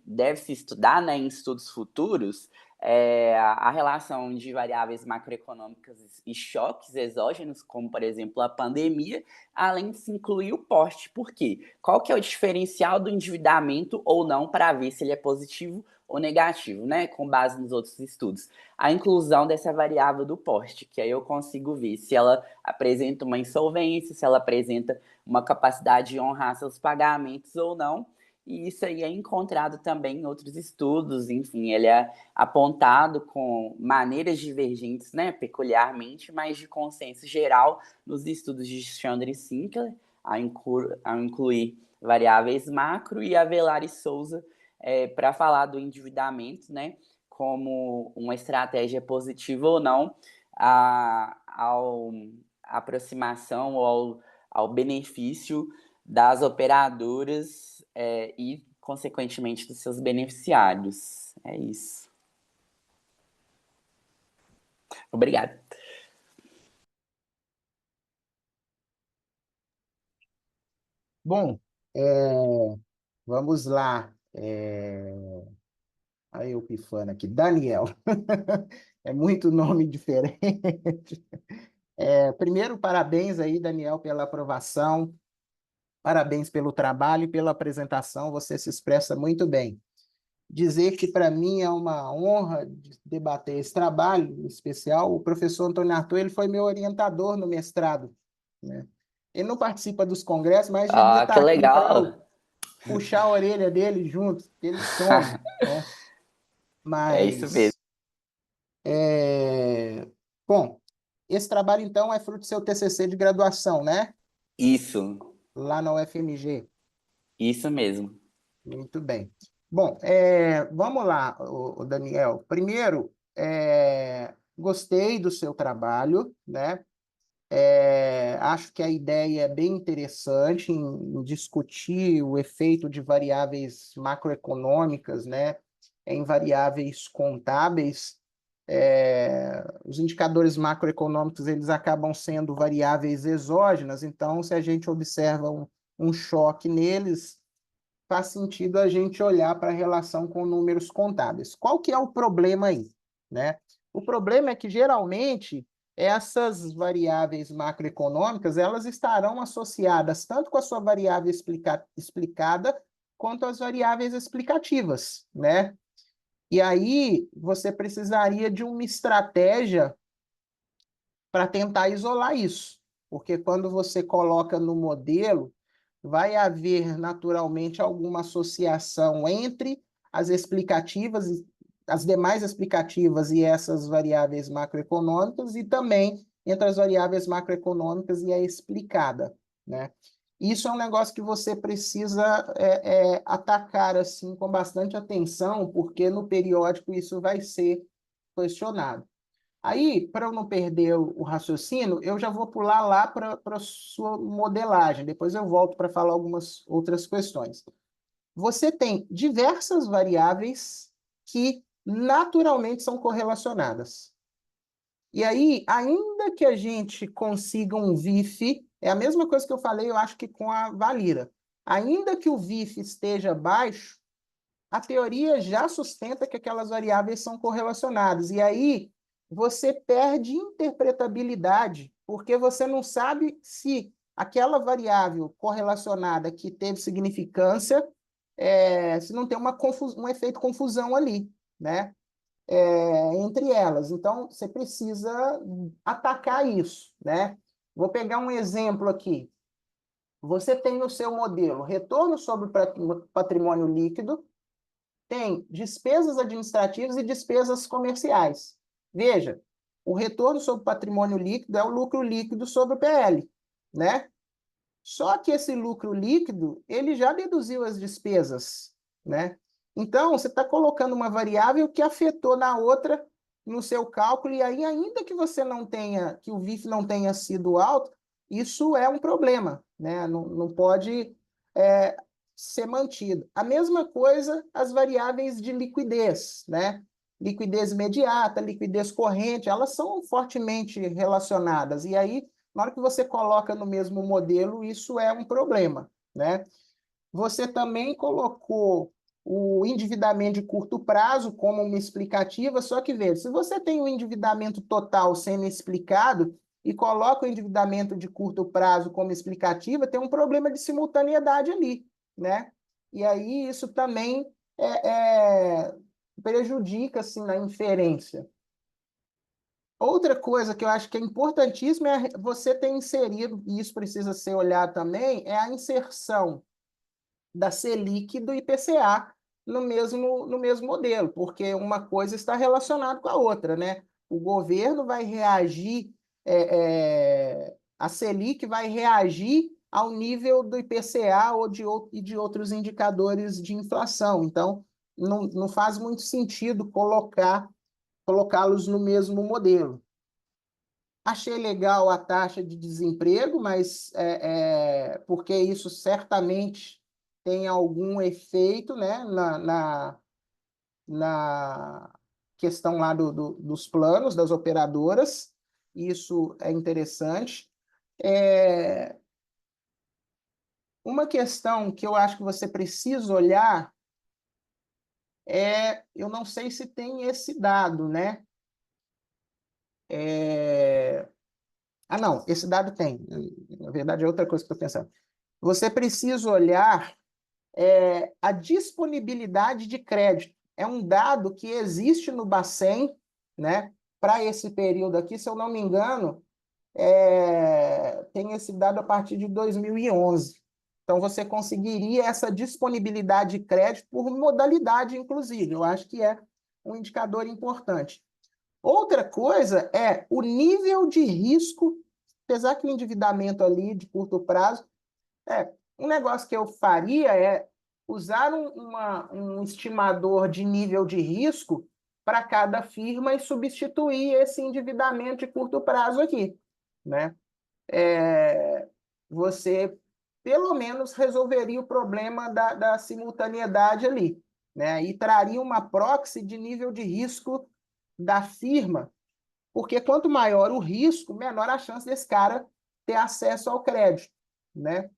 deve-se estudar, né, em estudos futuros, a relação de variáveis macroeconômicas e choques exógenos, como, por exemplo, a pandemia, além de se incluir o porte. Por quê? Qual que é o diferencial do endividamento ou não para ver se ele é positivo ou negativo, né? Com base nos outros estudos. A inclusão dessa variável do porte, que aí eu consigo ver se ela apresenta uma insolvência, se ela apresenta uma capacidade de honrar seus pagamentos ou não. E isso aí é encontrado também em outros estudos, enfim, ele é apontado com maneiras divergentes, né, peculiarmente, mas de consenso geral nos estudos de Chandra e Sinclair, a incluir variáveis macro, e Avelar e Souza para falar do endividamento, né, como uma estratégia positiva ou não à aproximação ou ao benefício das operadoras e, consequentemente, dos seus beneficiários. É isso. Obrigado. Bom, vamos lá. Aí eu pifando aqui. Daniel. É muito nome diferente. Primeiro, parabéns aí, Daniel, pela aprovação. Parabéns pelo trabalho e pela apresentação. Você se expressa muito bem. Dizer que, para mim, é uma honra debater esse trabalho em especial. O professor Antônio Arthur, ele foi meu orientador no mestrado, né? Ele não participa dos congressos, mas devia Que estar aqui para eu legal! puxar a orelha dele junto, que ele some, né? É isso mesmo. Mas, bom, esse trabalho, então, é fruto do seu TCC de graduação, né? Isso Lá na UFMG. mesmo. Muito bem. Bom, vamos lá, o Daniel. Primeiro, gostei do seu trabalho, né? Acho que a ideia é bem interessante em discutir o efeito de variáveis macroeconômicas, né, em variáveis contábeis. Os indicadores macroeconômicos, eles acabam sendo variáveis exógenas, então, se a gente observa um choque neles, faz sentido a gente olhar para a relação com números contábeis. Qual que é o problema aí, né? O problema é que, geralmente, essas variáveis macroeconômicas, elas estarão associadas tanto com a sua variável explicada, quanto as variáveis explicativas, né? E aí, você precisaria de uma estratégia para tentar isolar isso, porque quando você coloca no modelo, vai haver naturalmente alguma associação entre as explicativas, as demais explicativas e essas variáveis macroeconômicas, e também entre as variáveis macroeconômicas e a explicada, né? Isso é um negócio que você precisa atacar assim com bastante atenção, porque no periódico isso vai ser questionado. Aí, para eu não perder o raciocínio, eu já vou pular lá para a sua modelagem. Depois eu volto para falar algumas outras questões. Você tem diversas variáveis que naturalmente são correlacionadas. E aí, ainda que a gente consiga um VIF, é a mesma coisa que eu falei, eu acho que com a Valira. Ainda que o VIF esteja baixo, a teoria já sustenta que aquelas variáveis são correlacionadas. E aí você perde interpretabilidade, porque você não sabe se aquela variável correlacionada que teve significância, se não tem um efeito confusão ali, né? Entre elas. Então, você precisa atacar isso, né? Vou pegar um exemplo aqui. Você tem no seu modelo retorno sobre patrimônio líquido, tem despesas administrativas e despesas comerciais. Veja, O retorno sobre patrimônio líquido é o lucro líquido sobre o PL, né? Só que esse lucro líquido, ele já deduziu as despesas, né? Então, você está colocando uma variável que afetou na outra no seu cálculo, e aí, ainda que você não tenha, que o VIF não tenha sido alto, isso é um problema, né? Não pode ser mantido. A mesma coisa as variáveis de liquidez, né? Liquidez imediata, liquidez corrente, elas são fortemente relacionadas, e aí na hora que você coloca no mesmo modelo, isso é um problema, né? Você também colocou o endividamento de curto prazo como uma explicativa, só que veja, se você tem o endividamento total sendo explicado e coloca o endividamento de curto prazo como explicativa, tem um problema de simultaneidade ali, né? E aí isso também prejudica assim, na inferência. Outra coisa que eu acho que é importantíssima é você ter inserido, e isso precisa ser olhado também, é a inserção da Selic e do IPCA no mesmo modelo, porque uma coisa está relacionada com a outra, né? O governo vai reagir, a Selic vai reagir ao nível do IPCA ou de outros indicadores de inflação. Então, não faz muito sentido colocá-los no mesmo modelo. Achei legal a taxa de desemprego, mas porque isso certamente tem algum efeito, né, na questão lá dos planos das operadoras. Isso é interessante. Uma questão que eu acho que você precisa olhar eu não sei se tem esse dado, né? Não, esse dado tem. Na verdade, é outra coisa que eu estou pensando. Você precisa olhar a disponibilidade de crédito. É um dado que existe no Bacen, né? Para esse período aqui, se eu não me engano, tem esse dado a partir de 2011. Então, você conseguiria essa disponibilidade de crédito por modalidade, inclusive. Eu acho que é um indicador importante. Outra coisa é o nível de risco, apesar que o endividamento ali de curto prazo, um negócio que eu faria é usar um estimador de nível de risco para cada firma e substituir esse endividamento de curto prazo aqui, né? Você, pelo menos, resolveria o problema da simultaneidade ali, né? E traria uma proxy de nível de risco da firma, porque quanto maior o risco, menor a chance desse cara ter acesso ao crédito, né?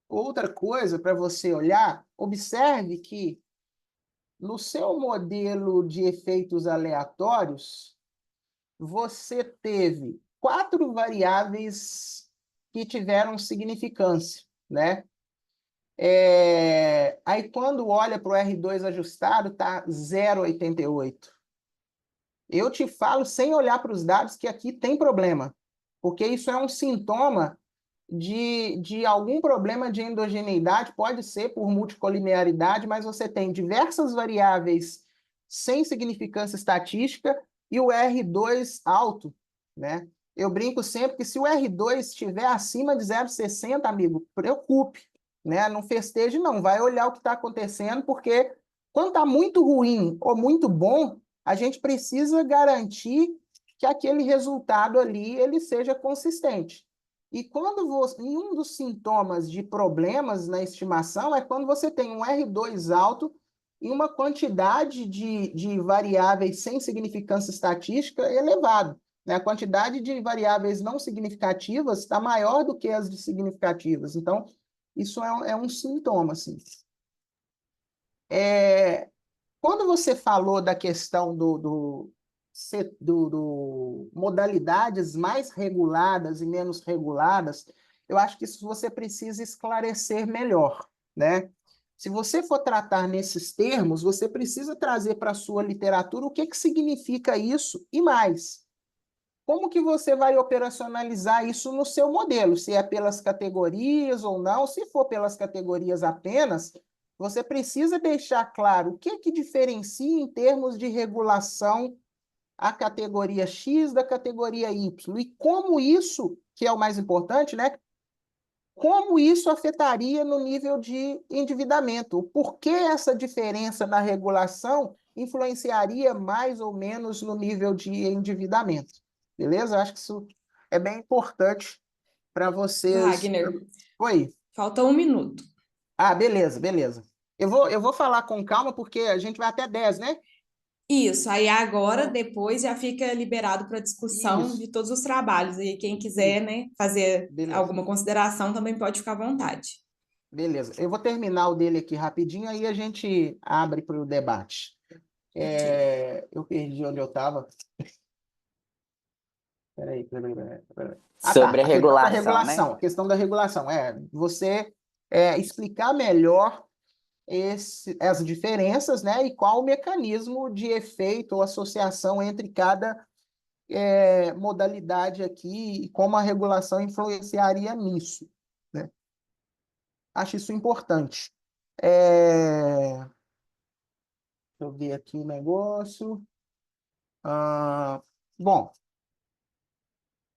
Outra coisa para você olhar, observe que no seu modelo de efeitos aleatórios, você teve 4 variáveis que tiveram significância, né? Aí, quando olha para o R2 ajustado, está 0,88. Eu te falo, sem olhar para os dados, que aqui tem problema, porque isso é um sintoma de algum problema de endogeneidade, pode ser por multicolinearidade, mas você tem diversas variáveis sem significância estatística e o R2 alto, né? Eu brinco sempre que se o R2 estiver acima de 0,60, amigo, preocupe, né? Não festeje, não. Vai olhar o que está acontecendo, porque quando está muito ruim ou muito bom, a gente precisa garantir que aquele resultado ali ele seja consistente. E um dos sintomas de problemas na estimação é quando você tem um R2 alto e uma quantidade de variáveis sem significância estatística elevada, né? A quantidade de variáveis não significativas está maior do que as de significativas. Então, isso é um sintoma, assim. Quando você falou da questão do modalidades mais reguladas e menos reguladas, eu acho que isso você precisa esclarecer melhor, né? Se você for tratar nesses termos, você precisa trazer para a sua literatura o que significa isso e mais. Como que você vai operacionalizar isso no seu modelo? Se é pelas categorias ou não. Se for pelas categorias apenas, você precisa deixar claro o que diferencia em termos de regulação a categoria X da categoria Y, e como isso, que é o mais importante, né? Como isso afetaria no nível de endividamento? Por que essa diferença na regulação influenciaria mais ou menos no nível de endividamento? Beleza? Eu acho que isso é bem importante para vocês. Wagner, Oi. falta 1 minuto. Ah, beleza, beleza. Eu vou falar com calma, porque a gente vai até 10, né? Isso, aí agora, depois, já fica liberado para discussão Isso, de todos os trabalhos. E quem quiser, né, fazer beleza. alguma consideração também pode ficar à vontade. Beleza. Eu vou terminar o dele aqui rapidinho, aí a gente abre para o debate. Eu perdi onde eu estava. Peraí. Ah, tá. Sobre a A questão da regulação, né? regulação. A questão da regulação. Você explicar melhor as diferenças, né? E qual o mecanismo de efeito ou associação entre cada modalidade aqui e como a regulação influenciaria nisso, né? Acho isso importante. Deixa eu ver aqui o negócio. Bom,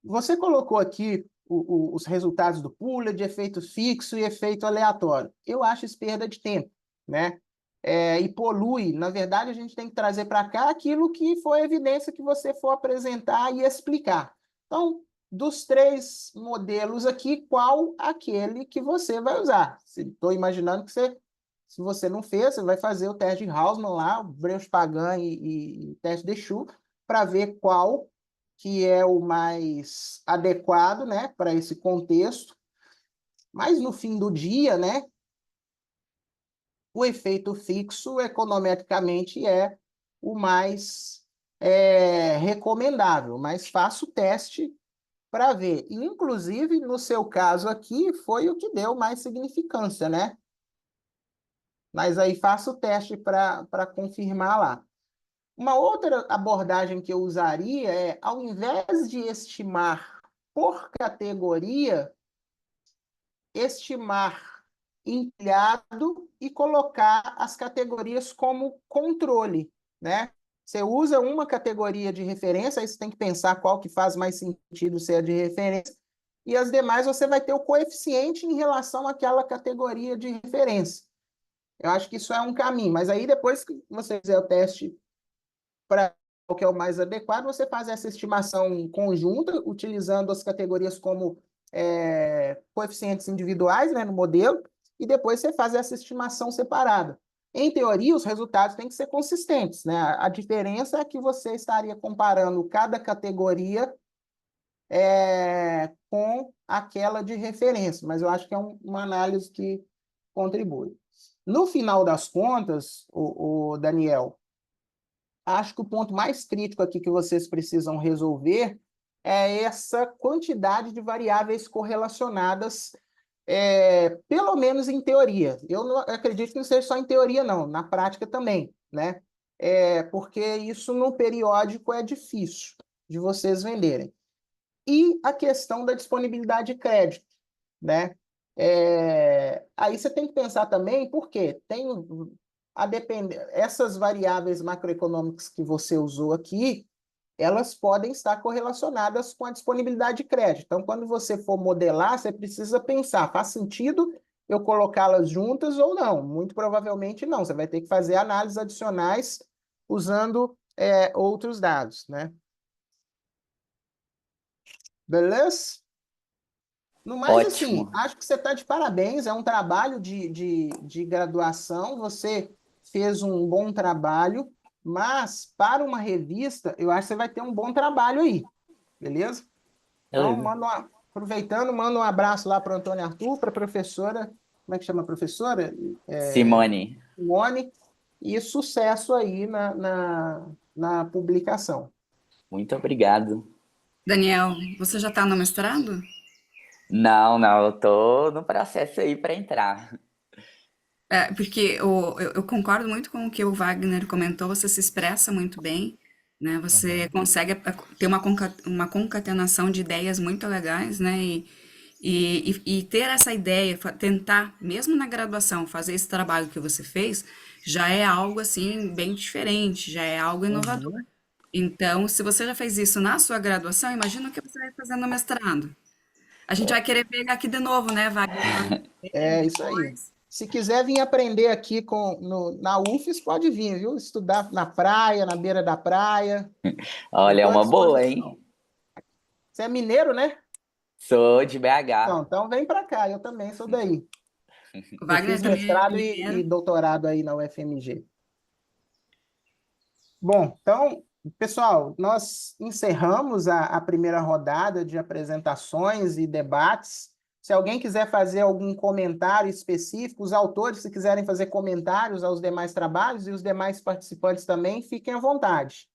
você colocou aqui os resultados do Pooler de efeito fixo e efeito aleatório. Eu acho isso perda de tempo, né? E polui. Na verdade, a gente tem que trazer para cá aquilo que foi evidência que você for apresentar e explicar. Então, dos 3 modelos aqui, qual aquele que você vai usar? Estou imaginando que se você não fez, você vai fazer o teste de Hausmann lá, o Breusch-Pagan e o teste de Chu, para ver qual que é o mais adequado, né, para esse contexto. Mas no fim do dia, né, o efeito fixo econometricamente é o mais recomendável, mas faça o teste para ver. Inclusive, no seu caso aqui, foi o que deu mais significância, né? Mas aí faça o teste para confirmar lá. Uma outra abordagem que eu usaria é, ao invés de estimar por categoria, estimar empilhado e colocar as categorias como controle, né? Você usa uma categoria de referência, aí você tem que pensar qual que faz mais sentido ser a de referência, e as demais você vai ter o coeficiente em relação àquela categoria de referência. Eu acho que isso é um caminho, mas aí depois que você fizer o teste para o que é o mais adequado, você faz essa estimação conjunta, utilizando as categorias como coeficientes individuais, né, no modelo, e depois você faz essa estimação separada. Em teoria, os resultados têm que ser consistentes, né? A diferença é que você estaria comparando cada categoria com aquela de referência, mas eu acho que é uma análise que contribui. No final das contas, o Daniel, acho que o ponto mais crítico aqui que vocês precisam resolver é essa quantidade de variáveis correlacionadas, pelo menos em teoria. Eu não acredito que não seja só em teoria, não, na prática também, né? Porque isso no periódico é difícil de vocês venderem. E a questão da disponibilidade de crédito, né? Aí você tem que pensar também, por quê? Essas variáveis macroeconômicas que você usou aqui, elas podem estar correlacionadas com a disponibilidade de crédito. Então, quando você for modelar, você precisa pensar, faz sentido eu colocá-las juntas ou não? Muito provavelmente não. Você vai ter que fazer análises adicionais usando outros dados, né? Beleza? No mais, assim, Ótimo. acho que você está de parabéns, é um trabalho de graduação, você fez um bom trabalho, mas para uma revista, eu acho que você vai ter um bom trabalho aí, beleza? Então, Beleza. aproveitando, manda um abraço lá para o Antônio Arthur, para a professora, como é que chama a professora? Simone, Simone, e sucesso aí na publicação. muito obrigado. Daniel, você já está no mestrado? Não, eu tô no processo aí para entrar. Porque eu concordo muito com o que o Wagner comentou, você se expressa muito bem, né? Você consegue ter uma concatenação de ideias muito legais, né? E ter essa ideia, tentar, mesmo na graduação, fazer esse trabalho que você fez, já é algo assim bem diferente, já é algo inovador. Uhum. Então, se você já fez isso na sua graduação, imagina o que você vai fazer no mestrado. A gente vai querer pegar aqui de novo, né, Wagner? Ano que vem, É isso aí. depois. Se quiser vir aprender aqui na UFES, pode vir, viu? Estudar na praia, na beira da praia. Eu Olha, é estou à uma boa, hein? disposição. Você é mineiro, né? Sou de BH. Então vem para cá, eu também sou daí. O Eu Wagner fiz também é mestrado e mineiro. doutorado aí na UFMG. Bom, então, pessoal, nós encerramos a primeira rodada de apresentações e debates. Se alguém quiser fazer algum comentário específico, os autores, se quiserem fazer comentários aos demais trabalhos e os demais participantes também, fiquem à vontade.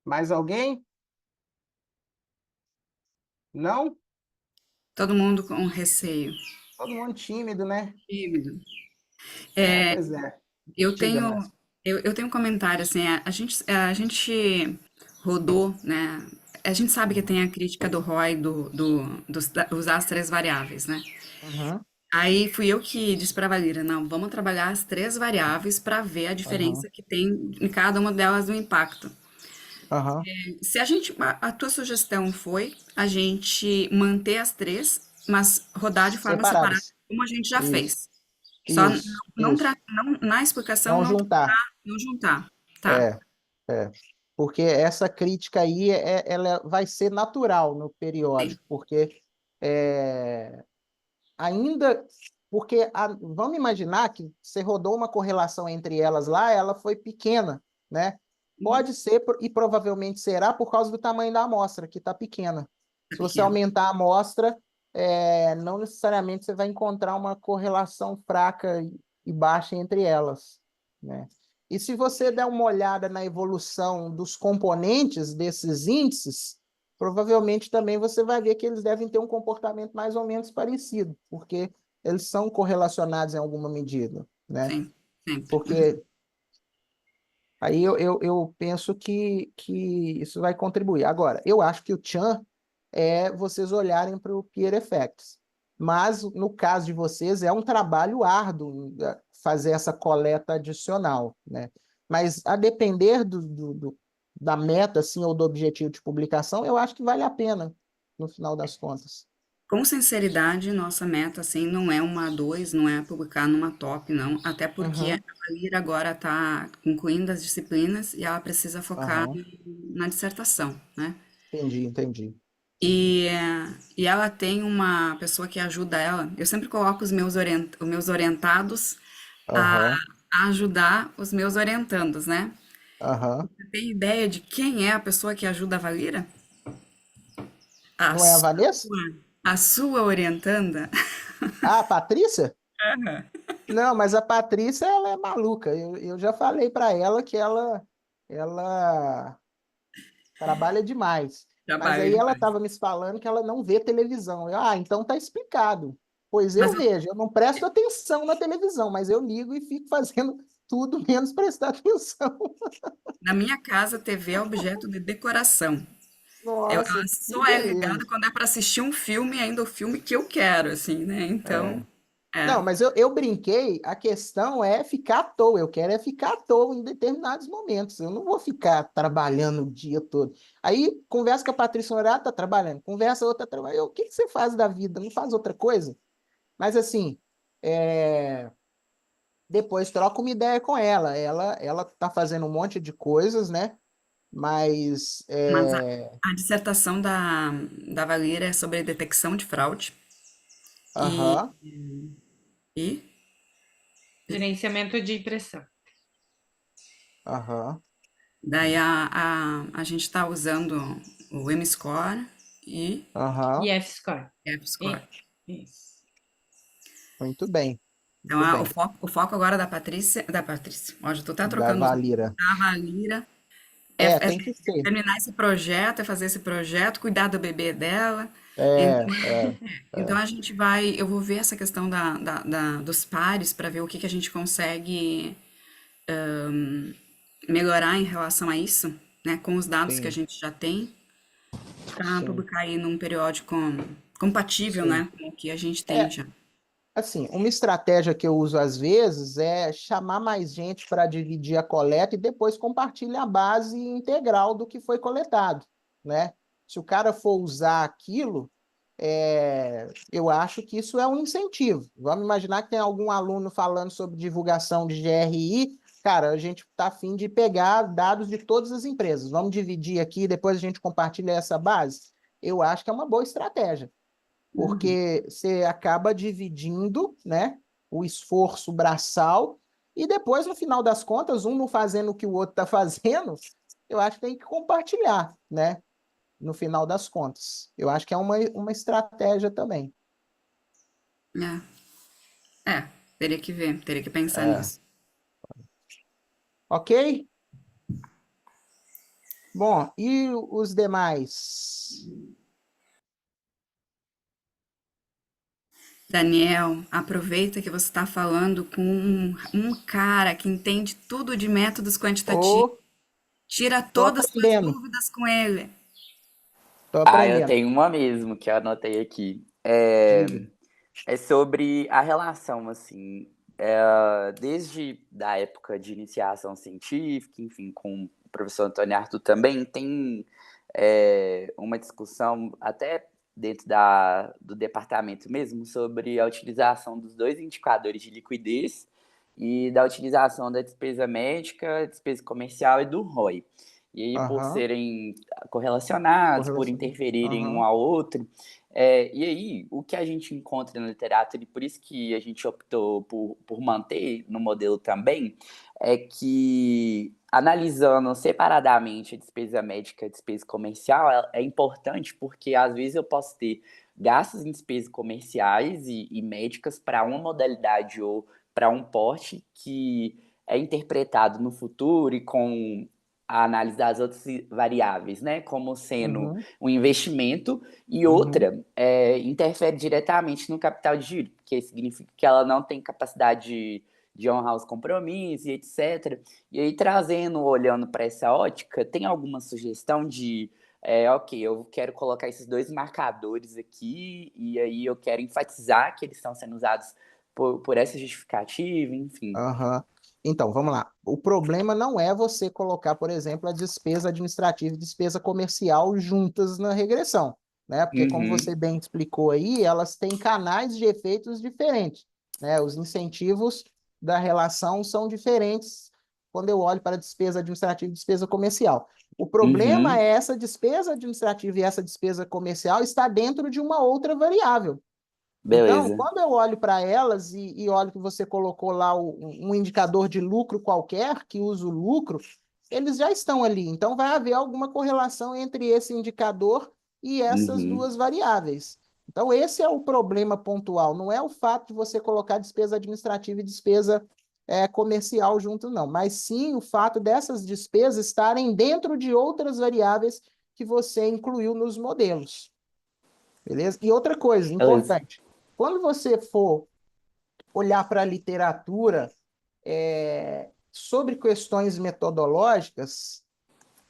Mais alguém? Não? Todo mundo com receio. Todo mundo tímido, né? Tímido. Pois é. Eu Diga, tenho, Márcio. eu tenho um comentário, assim, a gente rodou, né? A gente sabe que tem a crítica do ROI, usar as três variáveis, né? Uhum, Aí fui eu que disse para a Valira, não, vamos trabalhar as três variáveis para ver a uhum, diferença que tem em cada uma delas do impacto. uhum. Se a tua sugestão foi a gente manter as três, mas rodar de forma separada, Separadas. como a gente já Isso, fez. Só isso, isso. na explicação Não não, juntar. não juntar. Tá. É, é. Porque essa crítica aí, ela vai ser natural no Sim. periódico, porque é, ainda... Porque vamos imaginar que você rodou uma correlação entre elas lá, ela foi pequena, né? Uhum. Pode ser, e provavelmente será, por causa do tamanho da amostra, que está pequena. Tá Se você pequeno. aumentar a amostra, não necessariamente você vai encontrar uma correlação fraca e baixa entre elas, né? E se você der uma olhada na evolução dos componentes desses índices, provavelmente também você vai ver que eles devem ter um comportamento mais ou menos parecido, porque eles são correlacionados em alguma medida, né? Sim, sempre. Uhum. Porque aí eu penso que isso vai contribuir. Agora, eu acho que o tchan é vocês olharem para o peer effects. Mas, no caso de vocês, é um trabalho árduo fazer essa coleta adicional, né? Mas, a depender da meta, assim, ou do objetivo de publicação, eu acho que vale a pena, no final das contas. Com sinceridade, nossa meta, assim, não é uma A2, não é publicar numa top, não. Até porque a Uhum, Valira agora está concluindo as disciplinas e ela precisa focar aham, na dissertação, né? entendi. E ela tem uma pessoa que ajuda ela. Eu sempre coloco os meus orientados a, Aham, a ajudar os meus orientandos, né? aham. Você tem ideia de quem é a pessoa que ajuda a Valira? A Não é a Vanessa? a sua orientanda? Ah, a Patrícia? Não, mas a Patrícia, ela é maluca. Eu já falei para ela que ela trabalha demais. Mas Trabalho aí ela demais. estava me falando que ela não vê televisão. Então tá explicado. Pois Mas eu vejo, eu não presto atenção na televisão, mas eu ligo e fico fazendo tudo menos prestar atenção. na minha casa, a TV é objeto de decoração. Nossa, Ela que só é ligada beleza. quando é para assistir um filme, e ainda o filme que eu quero, assim, né? Então, É. é. Não, mas eu brinquei, a questão é ficar à toa. Eu quero é ficar à toa em determinados momentos. Eu não vou ficar trabalhando o dia todo. Aí, conversa com a Patrícia Horário, tá trabalhando. Conversa outra, tá trabalhando. O que que você faz da vida? Não faz outra coisa? Mas, assim, é, depois troca uma ideia com ela. Ela tá fazendo um monte de coisas, né? Mas, Mas a dissertação da Valira é sobre detecção de fraude e, aham, e Gerenciamento de impressão. aham, daí a gente está usando o M-Score e E aham. F-score. F-Score. Isso. Muito bem, Então, muito bem. o foco agora da Patrícia, ó, já tô até Da trocando os nomes, Valira. da Valira, é Tem que ser. terminar esse projeto, é fazer esse projeto, cuidar do bebê dela. É, é, Então é. eu vou ver essa questão dos pares para ver o que que a gente consegue melhorar em relação a isso. né, com os dados que a Sim, gente já tem, para sim, publicar aí num periódico compatível, sim. né, com o que a gente tem É, já. assim, uma estratégia que eu uso às vezes é chamar mais gente para dividir a coleta e depois compartilhar a base integral do que foi coletado, né? Se o cara for usar aquilo, eu acho que isso é um incentivo. Vamos imaginar que tem algum aluno falando sobre divulgação de GRI. Cara, a gente está afim de pegar dados de todas as empresas. Vamos dividir aqui, depois a gente compartilha essa base. Eu acho que é uma boa estratégia, Uhum. porque você acaba dividindo, né, o esforço braçal e depois, no final das contas, um não fazendo o que o outro está fazendo, eu acho que tem que compartilhar, né, no final das contas. Eu acho que é uma estratégia também. Teria que ver, teria que pensar É. nisso. Ok? Bom, e os demais? Daniel, aproveita que você está falando com um cara que entende tudo de métodos quantitativos. Ô, Tira tô todas as suas aprendendo, dúvidas com ele. tô Ah, eu aprendendo. tenho uma mesmo que eu anotei aqui. Diga. É sobre a relação, assim, desde da época de iniciação científica, enfim, com o professor Antônio Arthur também, tem uma discussão até dentro do departamento mesmo sobre a utilização dos dois indicadores de liquidez e da utilização da despesa médica, despesa comercial e do ROI. E aí, por Aham, serem correlacionados, por correlação. interferirem um Aham, ao outro, e aí, o que a gente encontra na literatura, e por isso que a gente optou por manter no modelo também, é que analisando separadamente a despesa médica e a despesa comercial é importante porque às vezes eu posso ter gastos em despesas comerciais e médicas para uma modalidade ou para um porte que é interpretado no futuro e com a análise das outras variáveis, né, como sendo uhum, um investimento e uhum, outra interfere diretamente no capital de giro, porque significa que ela não tem capacidade de honrar os compromissos e etc. E aí, trazendo, olhando para essa ótica, tem alguma sugestão de, ok, eu quero colocar esses dois marcadores aqui, e aí eu quero enfatizar que eles estão sendo usados por essa justificativa, enfim. aham. Então, vamos lá. O problema não é você colocar, por exemplo, a despesa administrativa e despesa comercial juntas na regressão, né? Porque, como você Uhum, bem explicou aí, elas têm canais de efeitos diferentes, né? Os incentivos da relação são diferentes quando eu olho para a despesa administrativa e despesa comercial. O problema é uhum, essa despesa administrativa e essa despesa comercial está dentro de uma outra variável. Então, beleza. quando eu olho para elas e olho que você colocou lá um indicador de lucro qualquer, que usa o lucro, eles já estão ali. Então, vai haver alguma correlação entre esse indicador e essas Uhum, duas variáveis. Então, esse é o problema pontual. Não é o fato de você colocar despesa administrativa e despesa comercial junto, não. Mas sim o fato dessas despesas estarem dentro de outras variáveis que você incluiu nos modelos. Beleza? E outra coisa beleza. importante, quando você for olhar para a literatura sobre questões metodológicas,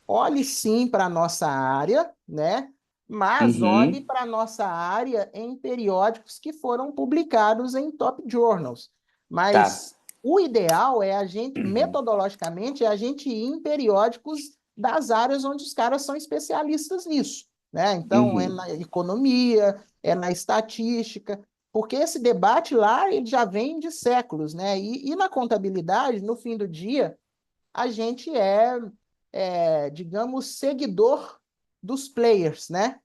olhe sim para a nossa área, né? Mas olhe Uhum, para a nossa área em periódicos que foram publicados em top journals. tá. Mas o ideal é a gente, metodologicamente, é a gente ir em periódicos das áreas onde os caras são especialistas nisso, né? Então, é Uhum, na economia, é na estatística, porque esse debate lá ele já vem de séculos, né? E na contabilidade, no fim do dia, a gente digamos, seguidor dos players, né?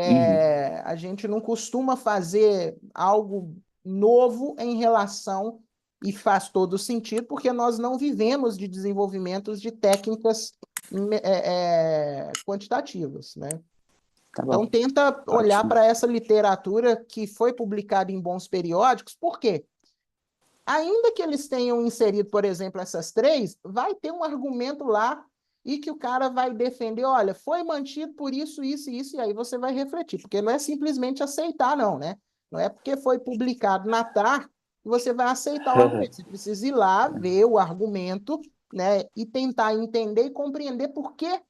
uhum. A gente não costuma fazer algo novo em relação, e faz todo sentido, porque nós não vivemos de desenvolvimentos de técnicas quantitativas, né? Tá Então, bom. tenta olhar Ótimo. para essa literatura que foi publicada em bons periódicos, por quê? Ainda que eles tenham inserido, por exemplo, essas três, vai ter um argumento lá e que o cara vai defender, olha, foi mantido por isso, isso e isso, e aí você vai refletir, porque não é simplesmente aceitar, não, né? Não é porque foi publicado na TAR que você vai aceitar o argumento. Você precisa ir lá ver o argumento, né, e tentar entender e compreender por que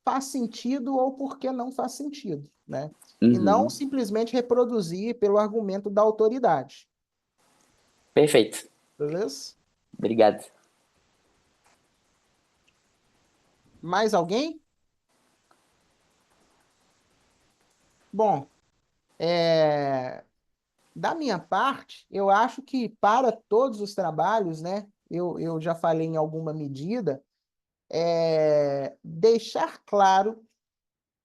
faz sentido ou por que não faz sentido, né? E não simplesmente reproduzir pelo argumento da autoridade. Perfeito. Beleza? Obrigado. Mais alguém? Bom, da minha parte, eu acho que para todos os trabalhos, né, eu já falei em alguma medida, deixar claro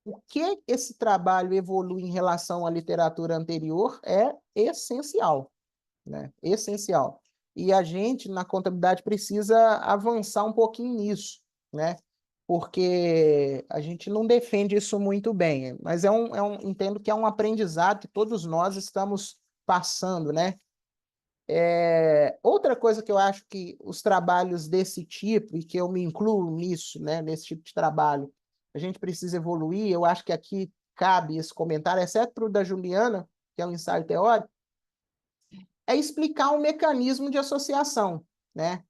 o que esse trabalho evolui em relação à literatura anterior é essencial, né? Essencial. E a gente, na contabilidade, precisa avançar um pouquinho nisso, né? Porque a gente não defende isso muito bem, mas entendo que é um aprendizado que todos nós estamos passando, né? Outra coisa que eu acho que os trabalhos desse tipo, e que eu me incluo nisso, né, nesse tipo de trabalho, a gente precisa evoluir, eu acho que aqui cabe esse comentário, exceto para o da Juliana, que é um ensaio teórico, é explicar o mecanismo de associação, né?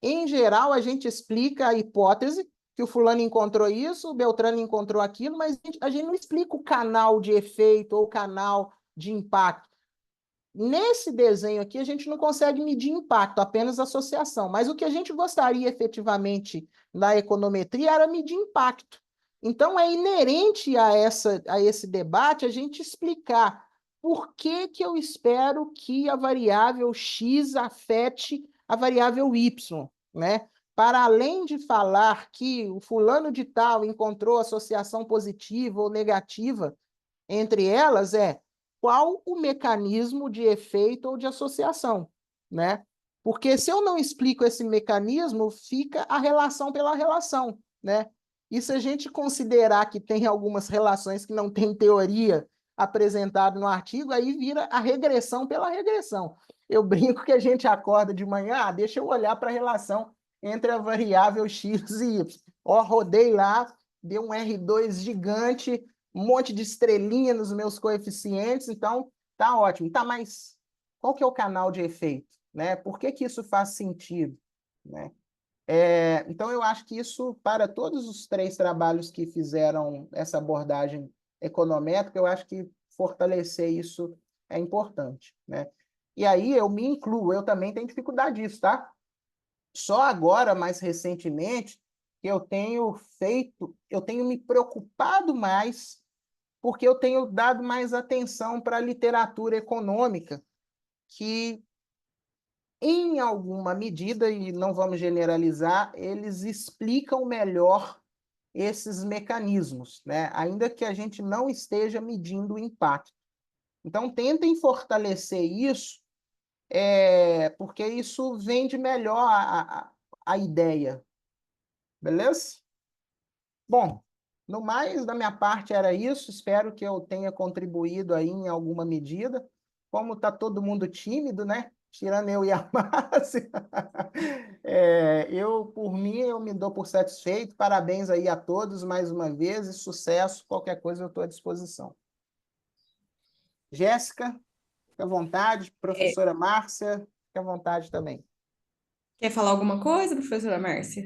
Em geral, a gente explica a hipótese, que o fulano encontrou isso, o Beltrano encontrou aquilo, mas a gente não explica o canal de efeito ou o canal de impacto. Nesse desenho aqui, a gente não consegue medir impacto, apenas associação. Mas o que a gente gostaria efetivamente na econometria era medir impacto. Então, é inerente a esse debate a gente explicar por que eu espero que a variável x afete a variável y, né? Para além de falar que o fulano de tal encontrou associação positiva ou negativa entre elas, qual o mecanismo de efeito ou de associação, né? Porque se eu não explico esse mecanismo, fica a relação pela relação, né? E se a gente considerar que tem algumas relações que não tem teoria apresentada no artigo, aí vira a regressão pela regressão. Eu brinco que a gente acorda de manhã, deixa eu olhar para a relação entre a variável x e y. Ó, rodei lá, deu um R2 gigante, um monte de estrelinha nos meus coeficientes, então tá ótimo. Tá, mas qual que é o canal de efeito, né? Por que isso faz sentido, né? Então, eu acho que isso, para todos os 3 trabalhos que fizeram essa abordagem econométrica, eu acho que fortalecer isso é importante, né? E aí eu me incluo, eu também tenho dificuldade disso, tá? Só agora, mais recentemente, que eu tenho me preocupado mais, porque eu tenho dado mais atenção para a literatura econômica, que, em alguma medida, e não vamos generalizar, eles explicam melhor esses mecanismos, né? Ainda que a gente não esteja medindo o impacto. Então, tentem fortalecer isso, porque isso vende melhor a ideia. Beleza? Bom, no mais, da minha parte era isso. Espero que eu tenha contribuído aí em alguma medida. Como está todo mundo tímido, né? Tirando eu e a Márcia. Por mim, eu me dou por satisfeito. Parabéns aí a todos mais uma vez e sucesso. Qualquer coisa eu estou à disposição. Jéssica, fique à vontade. Professora Márcia, fique à vontade também. Quer falar alguma coisa, professora Márcia?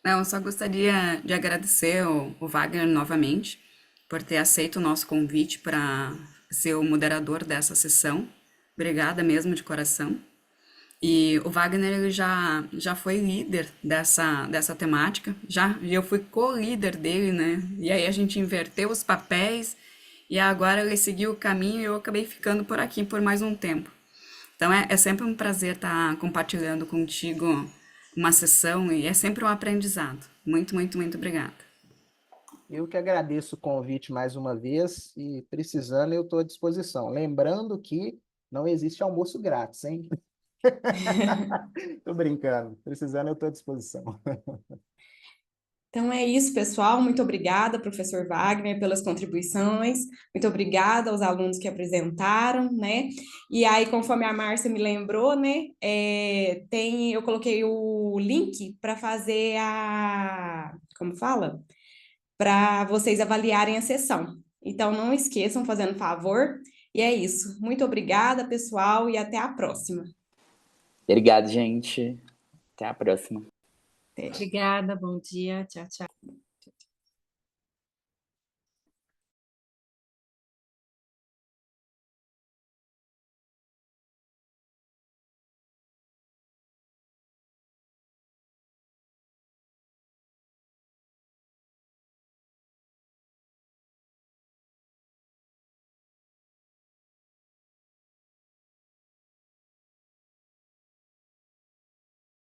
Não, eu só gostaria de agradecer o Wagner novamente por ter aceito o nosso convite para ser o moderador dessa sessão. Obrigada mesmo de coração. E o Wagner ele já foi líder dessa temática, e eu fui co-líder dele, né? E aí a gente inverteu os papéis e agora ele seguiu o caminho e eu acabei ficando por aqui por mais um tempo. Então é sempre um prazer estar compartilhando contigo uma sessão e é sempre um aprendizado. Muito, muito, muito obrigada. Eu que agradeço o convite mais uma vez e precisando eu estou à disposição. Lembrando que não existe almoço grátis, hein? Tô brincando. Precisando eu estou à disposição. Então é isso, pessoal. Muito obrigada, professor Wagner, pelas contribuições. Muito obrigada aos alunos que apresentaram, né? E aí, conforme a Márcia me lembrou, né? Eu coloquei o link para fazer como fala? Para vocês avaliarem a sessão. Então, não esqueçam, fazendo favor. E é isso. Muito obrigada, pessoal, e até a próxima. Obrigado, gente. Até a próxima. Até. Obrigada, bom dia, tchau, tchau.